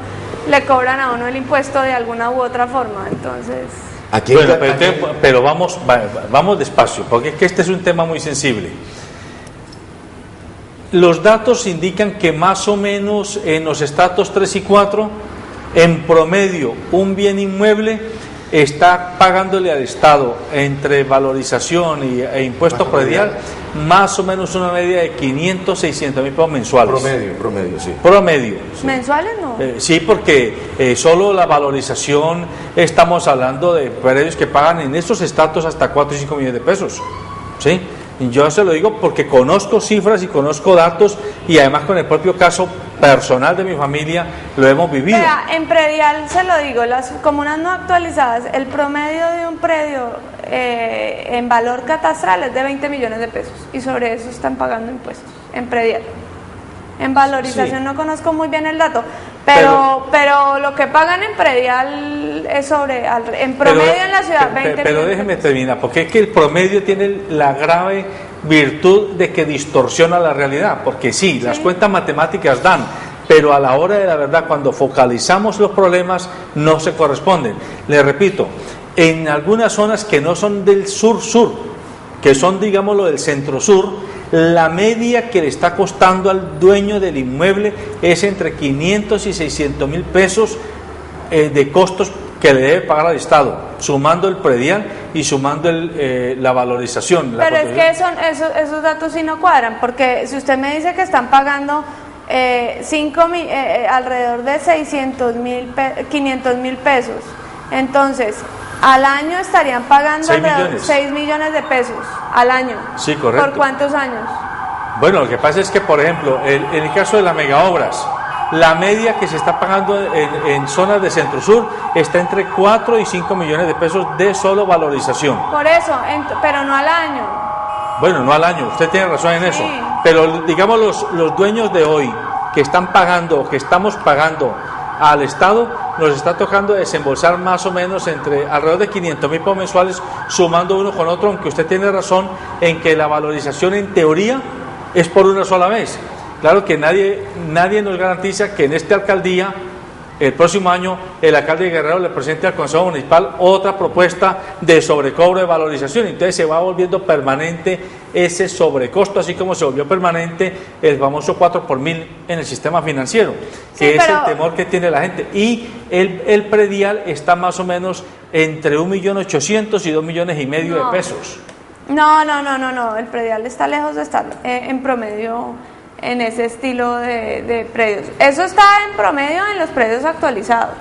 le cobran a uno el impuesto de alguna u otra forma, entonces... Bueno, pero vamos despacio, porque es que este es un tema muy sensible. Los datos indican que más o menos en los estratos 3 y 4, en promedio, un bien inmueble está pagándole al Estado entre valorización e impuesto predial más o menos una media de 500, 600 mil pesos mensuales. Promedio, sí. Promedio. Sí. ¿Mensuales no? Sí, porque solo la valorización, estamos hablando de predios que pagan en estos estratos hasta 4 y 5 millones de pesos. ¿Sí? Yo se lo digo porque conozco cifras y conozco datos y además con el propio caso personal de mi familia lo hemos vivido. Vea, en predial se lo digo, las comunas no actualizadas, el promedio de un predio en valor catastral es de 20 millones de pesos y sobre eso están pagando impuestos en predial. En valorización Sí. no conozco muy bien el dato, pero lo que pagan en predial es en promedio en la ciudad 20 Pero millones. déjeme terminar, porque es que el promedio tiene la grave virtud de que distorsiona la realidad, porque sí, las cuentas matemáticas dan, pero a la hora de la verdad, cuando focalizamos los problemas, no se corresponden. Le repito, en algunas zonas que no son del sur-sur, que son, digámoslo, del centro-sur, la media que le está costando al dueño del inmueble es entre 500 y 600 mil pesos de costos que le debe pagar al Estado, sumando el predial y sumando la valorización. Pero es que esos datos sí no cuadran, porque si usted me dice que están pagando alrededor de 500 mil pesos, entonces al año estarían pagando 6 millones de pesos al año. Sí, correcto. ¿Por cuántos años? Bueno, lo que pasa es que, por ejemplo, en el caso de las megaobras, la media que se está pagando en zonas de centro-sur está entre 4 y 5 millones de pesos de solo valorización. Por eso, pero no al año. Bueno, no al año, usted tiene razón en eso. Pero digamos los dueños de hoy que están pagando o que estamos pagando al Estado, nos está tocando desembolsar más o menos entre alrededor de 500 mil pesos mensuales, sumando uno con otro, aunque usted tiene razón en que la valorización en teoría es por una sola vez. Claro que nadie nos garantiza que en esta alcaldía, el próximo año, el alcalde de Guerrero le presente al Consejo Municipal otra propuesta de sobrecobro de valorización. Entonces se va volviendo permanente ese sobrecosto, así como se volvió permanente el famoso 4 por mil en el sistema financiero, que es el temor que tiene la gente. Y el predial está más o menos entre 1.800.000 y 2,5 millones de pesos. No, el predial está lejos de estar en promedio en ese estilo de predios. Eso está en promedio en los predios actualizados,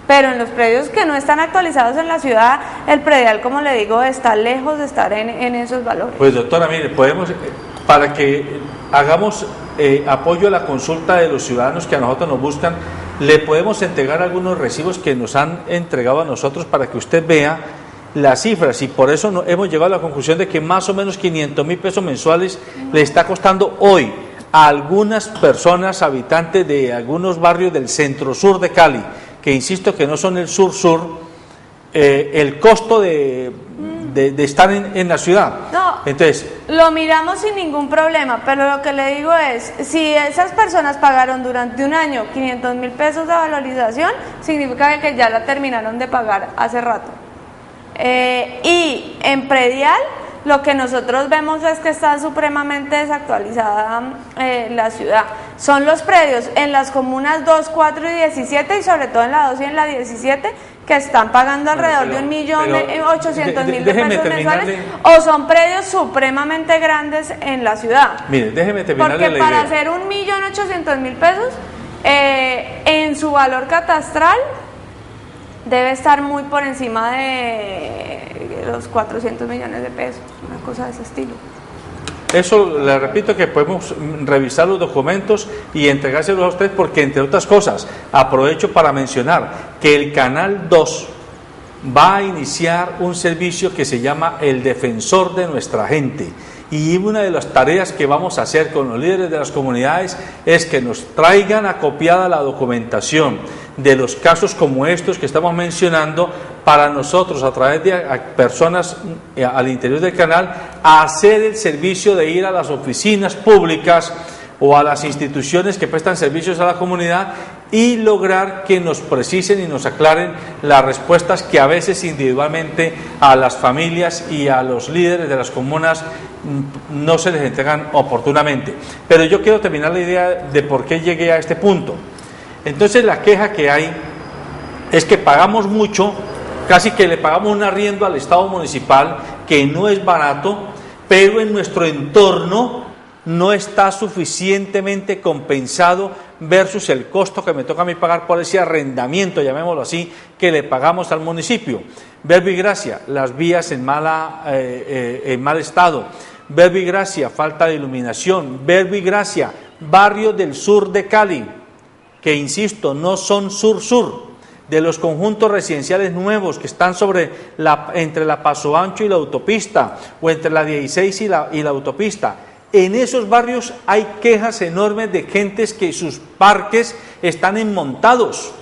pero en los predios que no están actualizados en la ciudad, el predial, como le digo, está lejos de estar en esos valores. Pues doctora, mire, para que hagamos apoyo a la consulta de los ciudadanos que a nosotros nos buscan. Le podemos entregar algunos recibos que nos han entregado a nosotros para que usted vea las cifras, y por eso hemos llegado a la conclusión de que más o menos 500.000 pesos mensuales le está costando hoy a algunas personas habitantes de algunos barrios del centro-sur de Cali, que insisto que no son el sur-sur, el costo de estar en la ciudad. No, entonces lo miramos sin ningún problema, pero lo que le digo es, si esas personas pagaron durante un año 500.000 pesos de valorización, significa que ya la terminaron de pagar hace rato. Y en predial, lo que nosotros vemos es que está supremamente desactualizada la ciudad. Son los predios en las comunas 2, 4 y 17, y sobre todo en la 2 y en la 17, que están pagando alrededor de 1.800.000 de pesos mensuales, o son predios supremamente grandes en la ciudad. Mire, déjeme terminarle porque la idea. para hacer 1.800.000 pesos en su valor catastral debe estar muy por encima de los 400 millones de pesos, una cosa de ese estilo. Eso, le repito, que podemos revisar los documentos y entregárselos a ustedes, porque entre otras cosas, aprovecho para mencionar que el Canal 2 va a iniciar un servicio que se llama El Defensor de Nuestra Gente, y una de las tareas que vamos a hacer con los líderes de las comunidades es que nos traigan acopiada la documentación de los casos como estos que estamos mencionando, para nosotros, a través de personas al interior del canal, hacer el servicio de ir a las oficinas públicas o a las instituciones que prestan servicios a la comunidad y lograr que nos precisen y nos aclaren las respuestas que a veces individualmente a las familias y a los líderes de las comunas no se les entregan oportunamente. Pero yo quiero terminar la idea de por qué llegué a este punto. Entonces, la queja que hay es que pagamos mucho, casi que le pagamos un arriendo al Estado municipal, que no es barato, pero en nuestro entorno no está suficientemente compensado versus el costo que me toca a mí pagar por ese arrendamiento, llamémoslo así, que le pagamos al municipio. Verbo y gracia, las vías en mal estado. Verbo y gracia, falta de iluminación. Verbo y gracia, barrios del sur de Cali, que insisto, no son sur-sur, de los conjuntos residenciales nuevos que están entre la Paso Ancho y la autopista, o entre la 16 y la autopista. En esos barrios hay quejas enormes de gentes que sus parques están enmontados,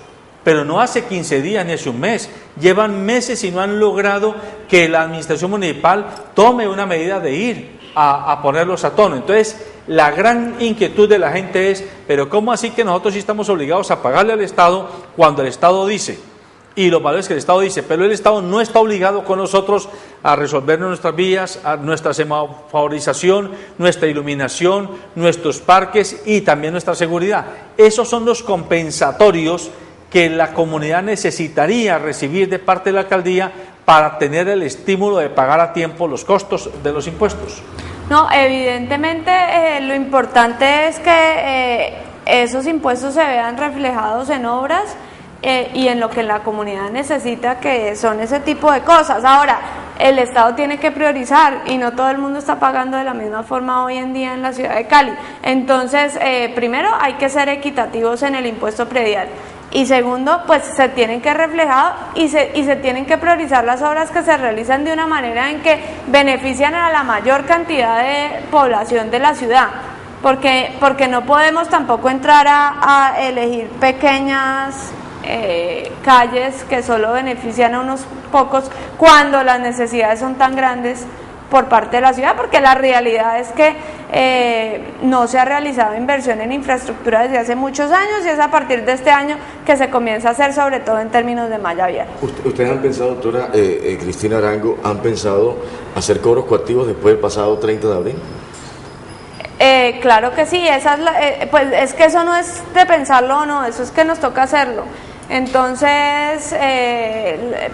pero no hace 15 días ni hace un mes, llevan meses y no han logrado que la administración municipal tome una medida de ir a ponerlos a tono. Entonces, la gran inquietud de la gente es, pero ¿cómo así que nosotros sí estamos obligados a pagarle al Estado cuando el Estado dice, y los valores que el Estado dice, pero el Estado no está obligado con nosotros a resolver nuestras vías, a nuestra semaforización, nuestra iluminación, nuestros parques y también nuestra seguridad? Esos son los compensatorios que la comunidad necesitaría recibir de parte de la alcaldía para tener el estímulo de pagar a tiempo los costos de los impuestos. No, evidentemente lo importante es que esos impuestos se vean reflejados en obras y en lo que la comunidad necesita, que son ese tipo de cosas. Ahora, el Estado tiene que priorizar y no todo el mundo está pagando de la misma forma hoy en día en la ciudad de Cali. Entonces, primero hay que ser equitativos en el impuesto predial. Y segundo, pues se tienen que reflejar y se tienen que priorizar las obras que se realizan de una manera en que benefician a la mayor cantidad de población de la ciudad, porque no podemos tampoco entrar a elegir pequeñas calles que solo benefician a unos pocos cuando las necesidades son tan grandes por parte de la ciudad, porque la realidad es que no se ha realizado inversión en infraestructura desde hace muchos años, y es a partir de este año que se comienza a hacer, sobre todo en términos de malla vial. ¿Ustedes han pensado, doctora Cristina Arango, han pensado hacer cobros coactivos después del pasado 30 de abril? Claro que sí, pues es que eso no es de pensarlo o no, eso es que nos toca hacerlo. Entonces,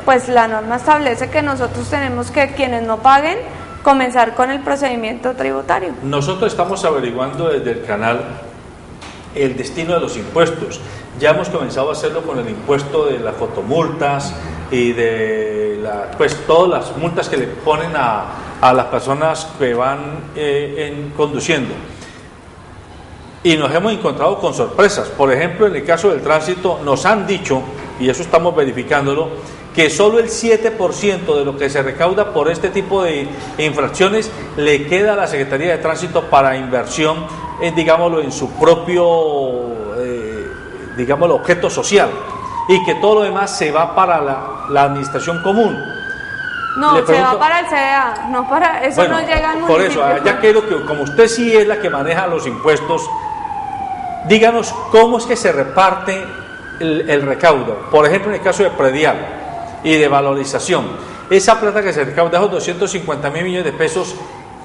pues la norma establece que nosotros tenemos que, quienes no paguen, comenzar con el procedimiento tributario. Nosotros estamos averiguando desde el canal el destino de los impuestos. Ya hemos comenzado a hacerlo con el impuesto de las fotomultas y de pues todas las multas que le ponen a a las personas que van conduciendo. Y nos hemos encontrado con sorpresas. Por ejemplo, en el caso del tránsito, nos han dicho, y eso estamos verificándolo, que solo el 7% de lo que se recauda por este tipo de infracciones le queda a la Secretaría de Tránsito para inversión, digámoslo, en su propio, digámoslo, objeto social, y que todo lo demás se va para la administración común. No, se va para el CDA, no para eso. Bueno, no llega al municipio. Por eso, ya quiero que, como usted sí es la que maneja los impuestos, díganos cómo es que se reparte el recaudo. Por ejemplo, en el caso de predial y de valorización, esa plata que se recauda, esos 250.000 millones de pesos,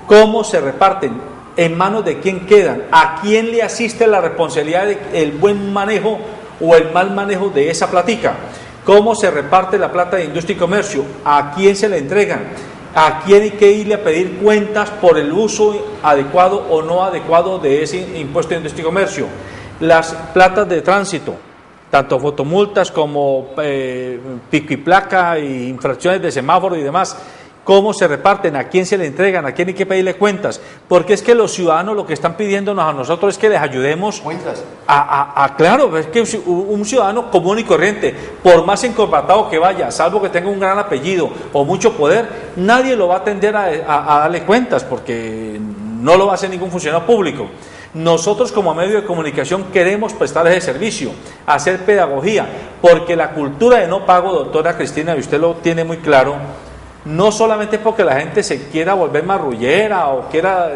¿cómo se reparten? ¿En manos de quién quedan? ¿A quién le asiste la responsabilidad del buen manejo o el mal manejo de esa platica? ¿Cómo se reparte la plata de industria y comercio? ¿A quién se le entregan? ¿A quién hay que irle a pedir cuentas por el uso adecuado o no adecuado de ese impuesto de industria y comercio? Las platas de tránsito, tanto fotomultas como pico y placa y infracciones de semáforo y demás, ¿cómo se reparten? ¿A quién se le entregan? ¿A quién hay que pedirle cuentas? Porque es que los ciudadanos lo que están pidiéndonos a nosotros es que les ayudemos claro, es que un ciudadano común y corriente, por más encorbatado que vaya, salvo que tenga un gran apellido o mucho poder, nadie lo va a atender a darle cuentas, porque no lo va a hacer ningún funcionario público. Nosotros como medio de comunicación queremos prestar ese servicio, hacer pedagogía, porque la cultura de no pago, doctora Cristina, y usted lo tiene muy claro, no solamente porque la gente se quiera volver marrullera o quiera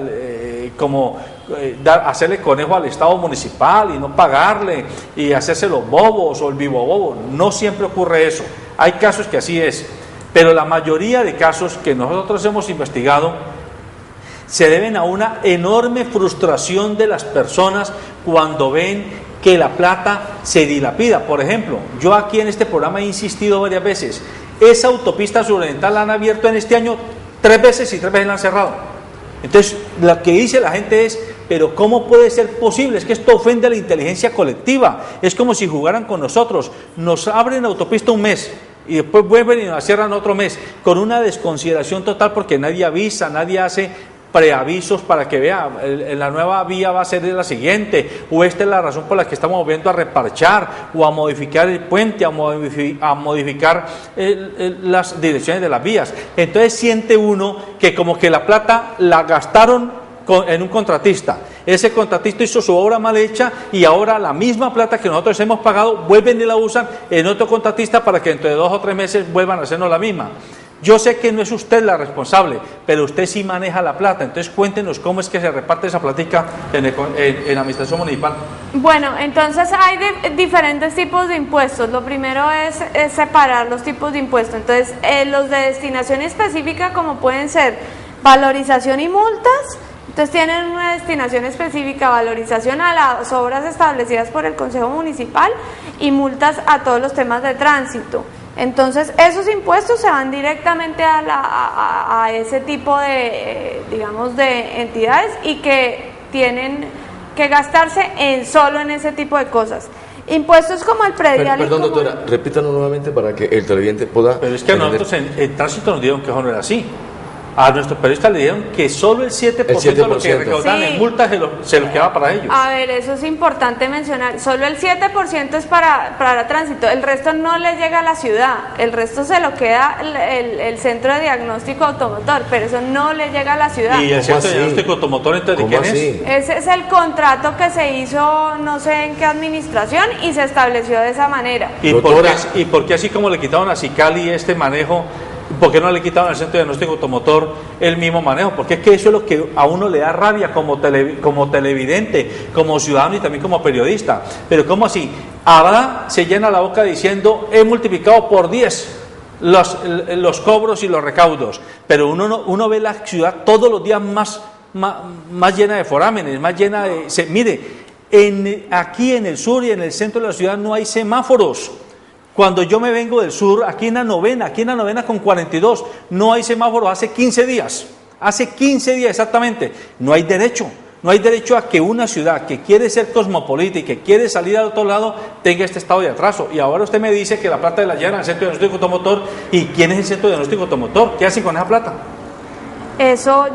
hacerle conejo al Estado municipal y no pagarle y hacerse los bobos o el vivo bobo, no siempre ocurre eso, hay casos que así es, pero la mayoría de casos que nosotros hemos investigado se deben a una enorme frustración de las personas cuando ven que la plata se dilapida. Por ejemplo, yo aquí en este programa he insistido varias veces, esa autopista suroriental la han abierto en este año 3 veces y 3 veces la han cerrado. Entonces, lo que dice la gente es, pero ¿cómo puede ser posible? Es que esto ofende a la inteligencia colectiva, es como si jugaran con nosotros, nos abren la autopista un mes, y después vuelven y nos cierran otro mes, con una desconsideración total porque nadie avisa, nadie hace preavisos para que vea, la nueva vía va a ser la siguiente, o esta es la razón por la que estamos volviendo a reparchar, o a modificar el puente, a modificar las direcciones de las vías. Entonces siente uno que como que la plata la gastaron en un contratista, ese contratista hizo su obra mal hecha y ahora la misma plata que nosotros hemos pagado vuelven y la usan en otro contratista para que dentro de 2 o 3 meses vuelvan a hacernos la misma. Yo sé que no es usted la responsable, pero usted sí maneja la plata, entonces cuéntenos cómo es que se reparte esa platica en la administración municipal. Bueno, entonces hay diferentes tipos de impuestos. Lo primero es separar los tipos de impuestos. Entonces, los de destinación específica, como pueden ser valorización y multas, entonces tienen una destinación específica, valorización a las obras establecidas por el Consejo Municipal y multas a todos los temas de tránsito. Entonces, esos impuestos se van directamente a ese tipo de, digamos, de entidades y que tienen que gastarse solo en ese tipo de cosas. Impuestos como el predial. Perdón, doctora, repítanos nuevamente para que el televidente pueda. Pero es que a nosotros en tránsito nos dijeron que eso no era así. A nuestros periodistas le dijeron que solo el 7%, de lo que recaudan en multas se lo quedaba para ellos. A ver, eso es importante mencionar. Solo el 7% es para tránsito. El resto no le llega a la ciudad. El resto se lo queda el Centro de Diagnóstico Automotor, pero eso no le llega a la ciudad. ¿Y el Centro de Diagnóstico Automotor entonces de quién es? Ese es el contrato que se hizo, no sé en qué administración, y se estableció de esa manera. ¿Y por qué así como le quitaron a Sicali este manejo? ¿Por qué no le quitaron al Centro de Diagnóstico Automotor el mismo manejo? Porque es que eso es lo que a uno le da rabia como televidente, como ciudadano y también como periodista. Pero ¿cómo así? Ahora se llena la boca diciendo, he multiplicado por 10 los cobros y los recaudos, pero uno ve la ciudad todos los días más llena de forámenes, más llena de... Mire, aquí en el sur y en el centro de la ciudad no hay semáforos. Cuando yo me vengo del sur, aquí en la novena con 42, no hay semáforos hace 15 días exactamente. No hay derecho a que una ciudad que quiere ser cosmopolita y que quiere salir al otro lado tenga este estado de atraso. Y ahora usted me dice que la plata la llena el Centro de Diagnóstico Automotor. ¿Y quién es el Centro de Diagnóstico Automotor? ¿Qué hacen con esa plata? Eso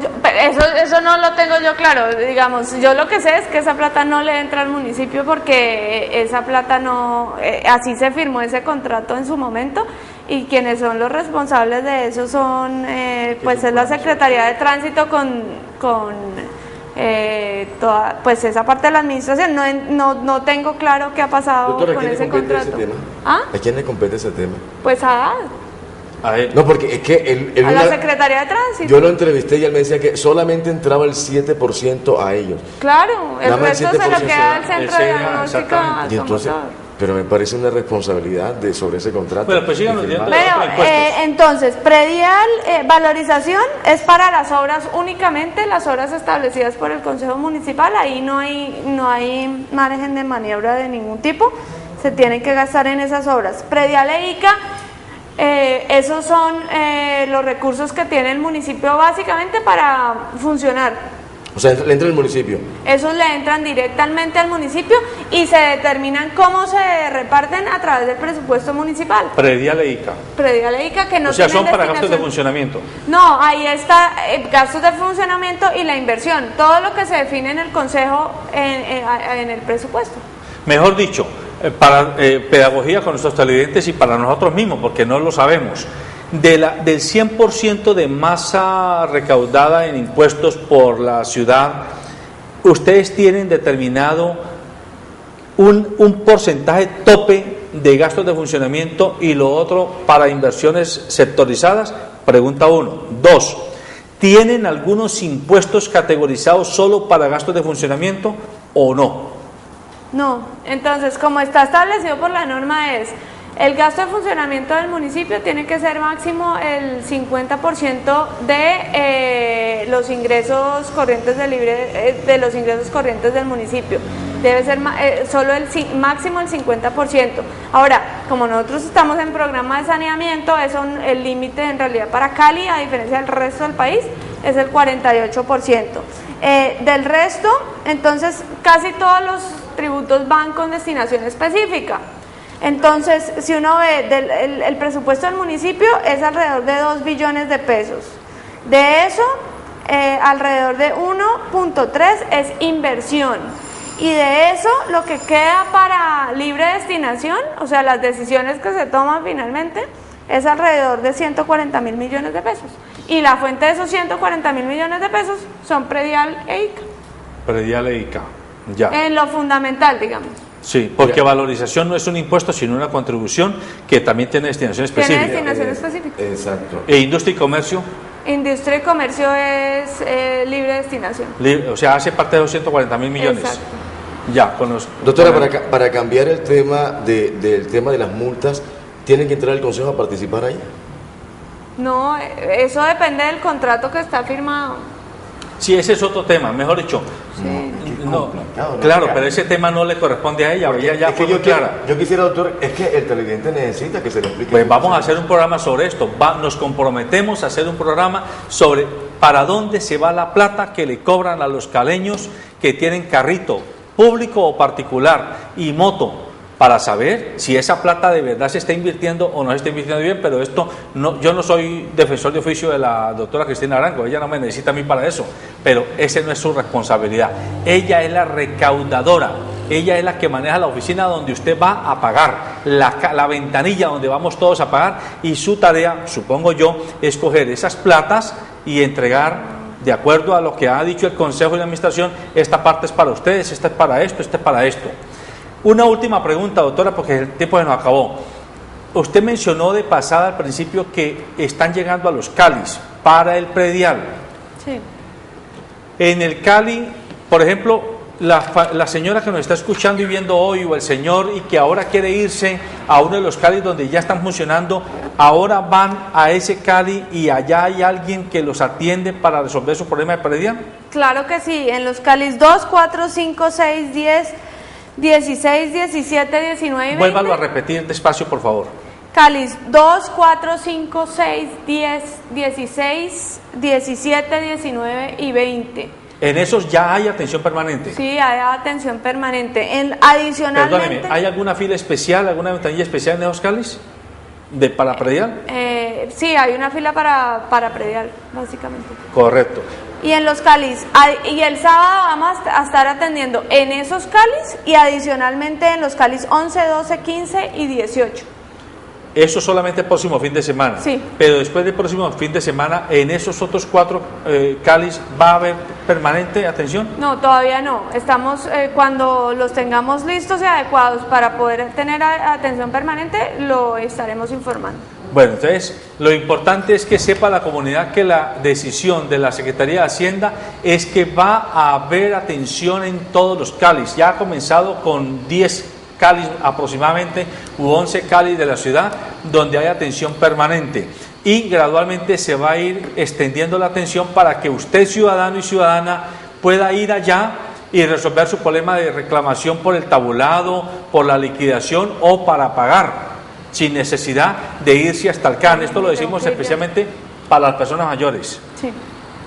no lo tengo yo claro, digamos, yo lo que sé es que esa plata no le entra al municipio porque esa plata no, así se firmó ese contrato en su momento y quienes son los responsables de eso son, pues es la Secretaría de Tránsito con toda, pues esa parte de la administración, no tengo claro qué ha pasado. Doctora, con ese contrato. Ese tema? ¿Ah? ¿A quién le compete ese tema? Pues a él. No, porque es que a la Secretaría de Tránsito. Yo lo entrevisté y él me decía que solamente entraba el 7% a ellos. Claro, el resto se lo queda al centro de diagnóstico. Y entonces, pero me parece una responsabilidad sobre ese contrato. Bueno, pues síganos viendo. Entonces, predial, valorización es para las obras únicamente, las obras establecidas por el Consejo Municipal, ahí no hay margen de maniobra de ningún tipo, se tienen que gastar en esas obras. Predial e ICA, esos son los recursos que tiene el municipio básicamente para funcionar. O sea, le entra el municipio. Esos le entran directamente al municipio y se determinan cómo se reparten a través del presupuesto municipal. Predial e ICA. Predial e ICA que no. O sea, son para gastos de funcionamiento. No, ahí está gastos de funcionamiento y la inversión. Todo lo que se define en el consejo en el presupuesto. Mejor dicho, para pedagogía con nuestros televidentes y para nosotros mismos, porque no lo sabemos. Del 100% de masa recaudada en impuestos por la ciudad, ustedes tienen determinado un porcentaje tope de gastos de funcionamiento y lo otro para inversiones sectorizadas. Pregunta 1. 2. ¿Tienen algunos impuestos categorizados solo para gastos de funcionamiento o no? No, entonces como está establecido por la norma es, el gasto de funcionamiento del municipio tiene que ser máximo el 50% de los ingresos corrientes de los ingresos corrientes del municipio. Debe ser solo máximo el 50%. Ahora, como nosotros estamos en programa de saneamiento, eso el límite en realidad para Cali, a diferencia del resto del país, es el 48%. Del resto, entonces, casi todos los tributos van con destinación específica. Entonces, si uno ve el presupuesto del municipio es alrededor de 2 billones de pesos. De eso, alrededor de 1.3 es inversión. Y de eso, lo que queda para libre destinación, o sea, las decisiones que se toman finalmente, es alrededor de 140.000 millones de pesos. Y la fuente de esos 140.000 millones de pesos son predial e ICA. Predial e ICA, ya. En lo fundamental, digamos. Sí, porque valorización no es un impuesto, sino una contribución que también tiene destinación específica. Tiene destinación específica. Exacto. ¿E industria y comercio? Industria y comercio es libre destinación. O sea, hace parte de los 140.000 millones. Exacto. Ya, con los... Doctora, para cambiar el tema del tema de las multas, ¿tienen que entrar el consejo a participar ahí? No, eso depende del contrato que está firmado. Sí, ese es otro tema, mejor dicho. Sí. No, claro, pero ese tema no le corresponde a ella. Ella ya fue muy clara. Yo quisiera, doctor, es que el televidente necesita que se le explique. Pues vamos a hacer un programa sobre esto. Nos comprometemos a hacer un programa sobre para dónde se va la plata que le cobran a los caleños que tienen carrito público o particular y moto, para saber si esa plata de verdad se está invirtiendo o no se está invirtiendo bien. Pero esto no, yo no soy defensor de oficio de la doctora Cristina Arango, ella no me necesita a mí para eso, pero esa no es su responsabilidad. Ella es la recaudadora, ella es la que maneja la oficina donde usted va a pagar, la ventanilla donde vamos todos a pagar, y su tarea, supongo yo, es coger esas platas y entregar de acuerdo a lo que ha dicho el Consejo de Administración. Esta parte es para ustedes, esta es para esto, esta es para esto. Una última pregunta, doctora, porque el tiempo se nos acabó. Usted mencionó de pasada al principio que están llegando a los Calis para el predial. Sí. En el Cali, por ejemplo, la señora que nos está escuchando y viendo hoy, o el señor, y que ahora quiere irse a uno de los Calis donde ya están funcionando, ahora van a ese Cali y allá hay alguien que los atiende para resolver su problema de predial. Claro que sí, en los Calis 2, 4, 5, 6, 10... 16, 17, 19 y 20. Vuélvalo a repetir despacio, por favor. Calis 2, 4, 5, 6, 10, 16, 17, 19 y 20. ¿En esos ya hay atención permanente? Sí, hay atención permanente. Adicionalmente... Perdóneme, ¿hay alguna fila especial, alguna ventanilla especial en esos Calis para predial? Sí, hay una fila para predial, básicamente. Correcto. Y en los cáliz, y el sábado vamos a estar atendiendo en esos cáliz y adicionalmente en los cáliz 11, 12, 15 y 18. Eso solamente el próximo fin de semana. Sí. Pero después del próximo fin de semana, en esos otros 4 cáliz, ¿va a haber permanente atención? No, todavía no. Estamos, cuando los tengamos listos y adecuados para poder tener atención permanente, lo estaremos informando. Bueno, entonces lo importante es que sepa la comunidad que la decisión de la Secretaría de Hacienda es que va a haber atención en todos los cáliz. Ya ha comenzado con 10 cáliz aproximadamente u 11 cáliz de la ciudad donde hay atención permanente, y gradualmente se va a ir extendiendo la atención para que usted, ciudadano y ciudadana, pueda ir allá y resolver su problema de reclamación por el tabulado, por la liquidación o para pagar, sin necesidad de irse hasta el CAN. Esto lo decimos especialmente para las personas mayores. Sí.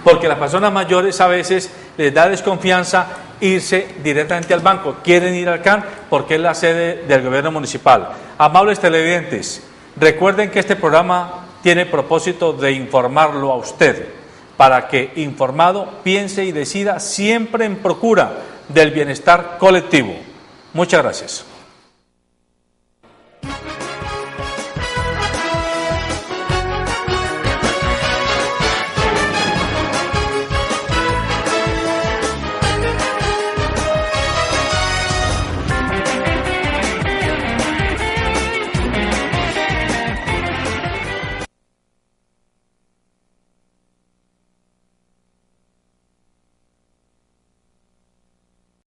Porque las personas mayores a veces les da desconfianza irse directamente al banco. Quieren ir al CAN porque es la sede del gobierno municipal. Amables televidentes, recuerden que este programa tiene el propósito de informarlo a usted, para que informado piense y decida siempre en procura del bienestar colectivo. Muchas gracias.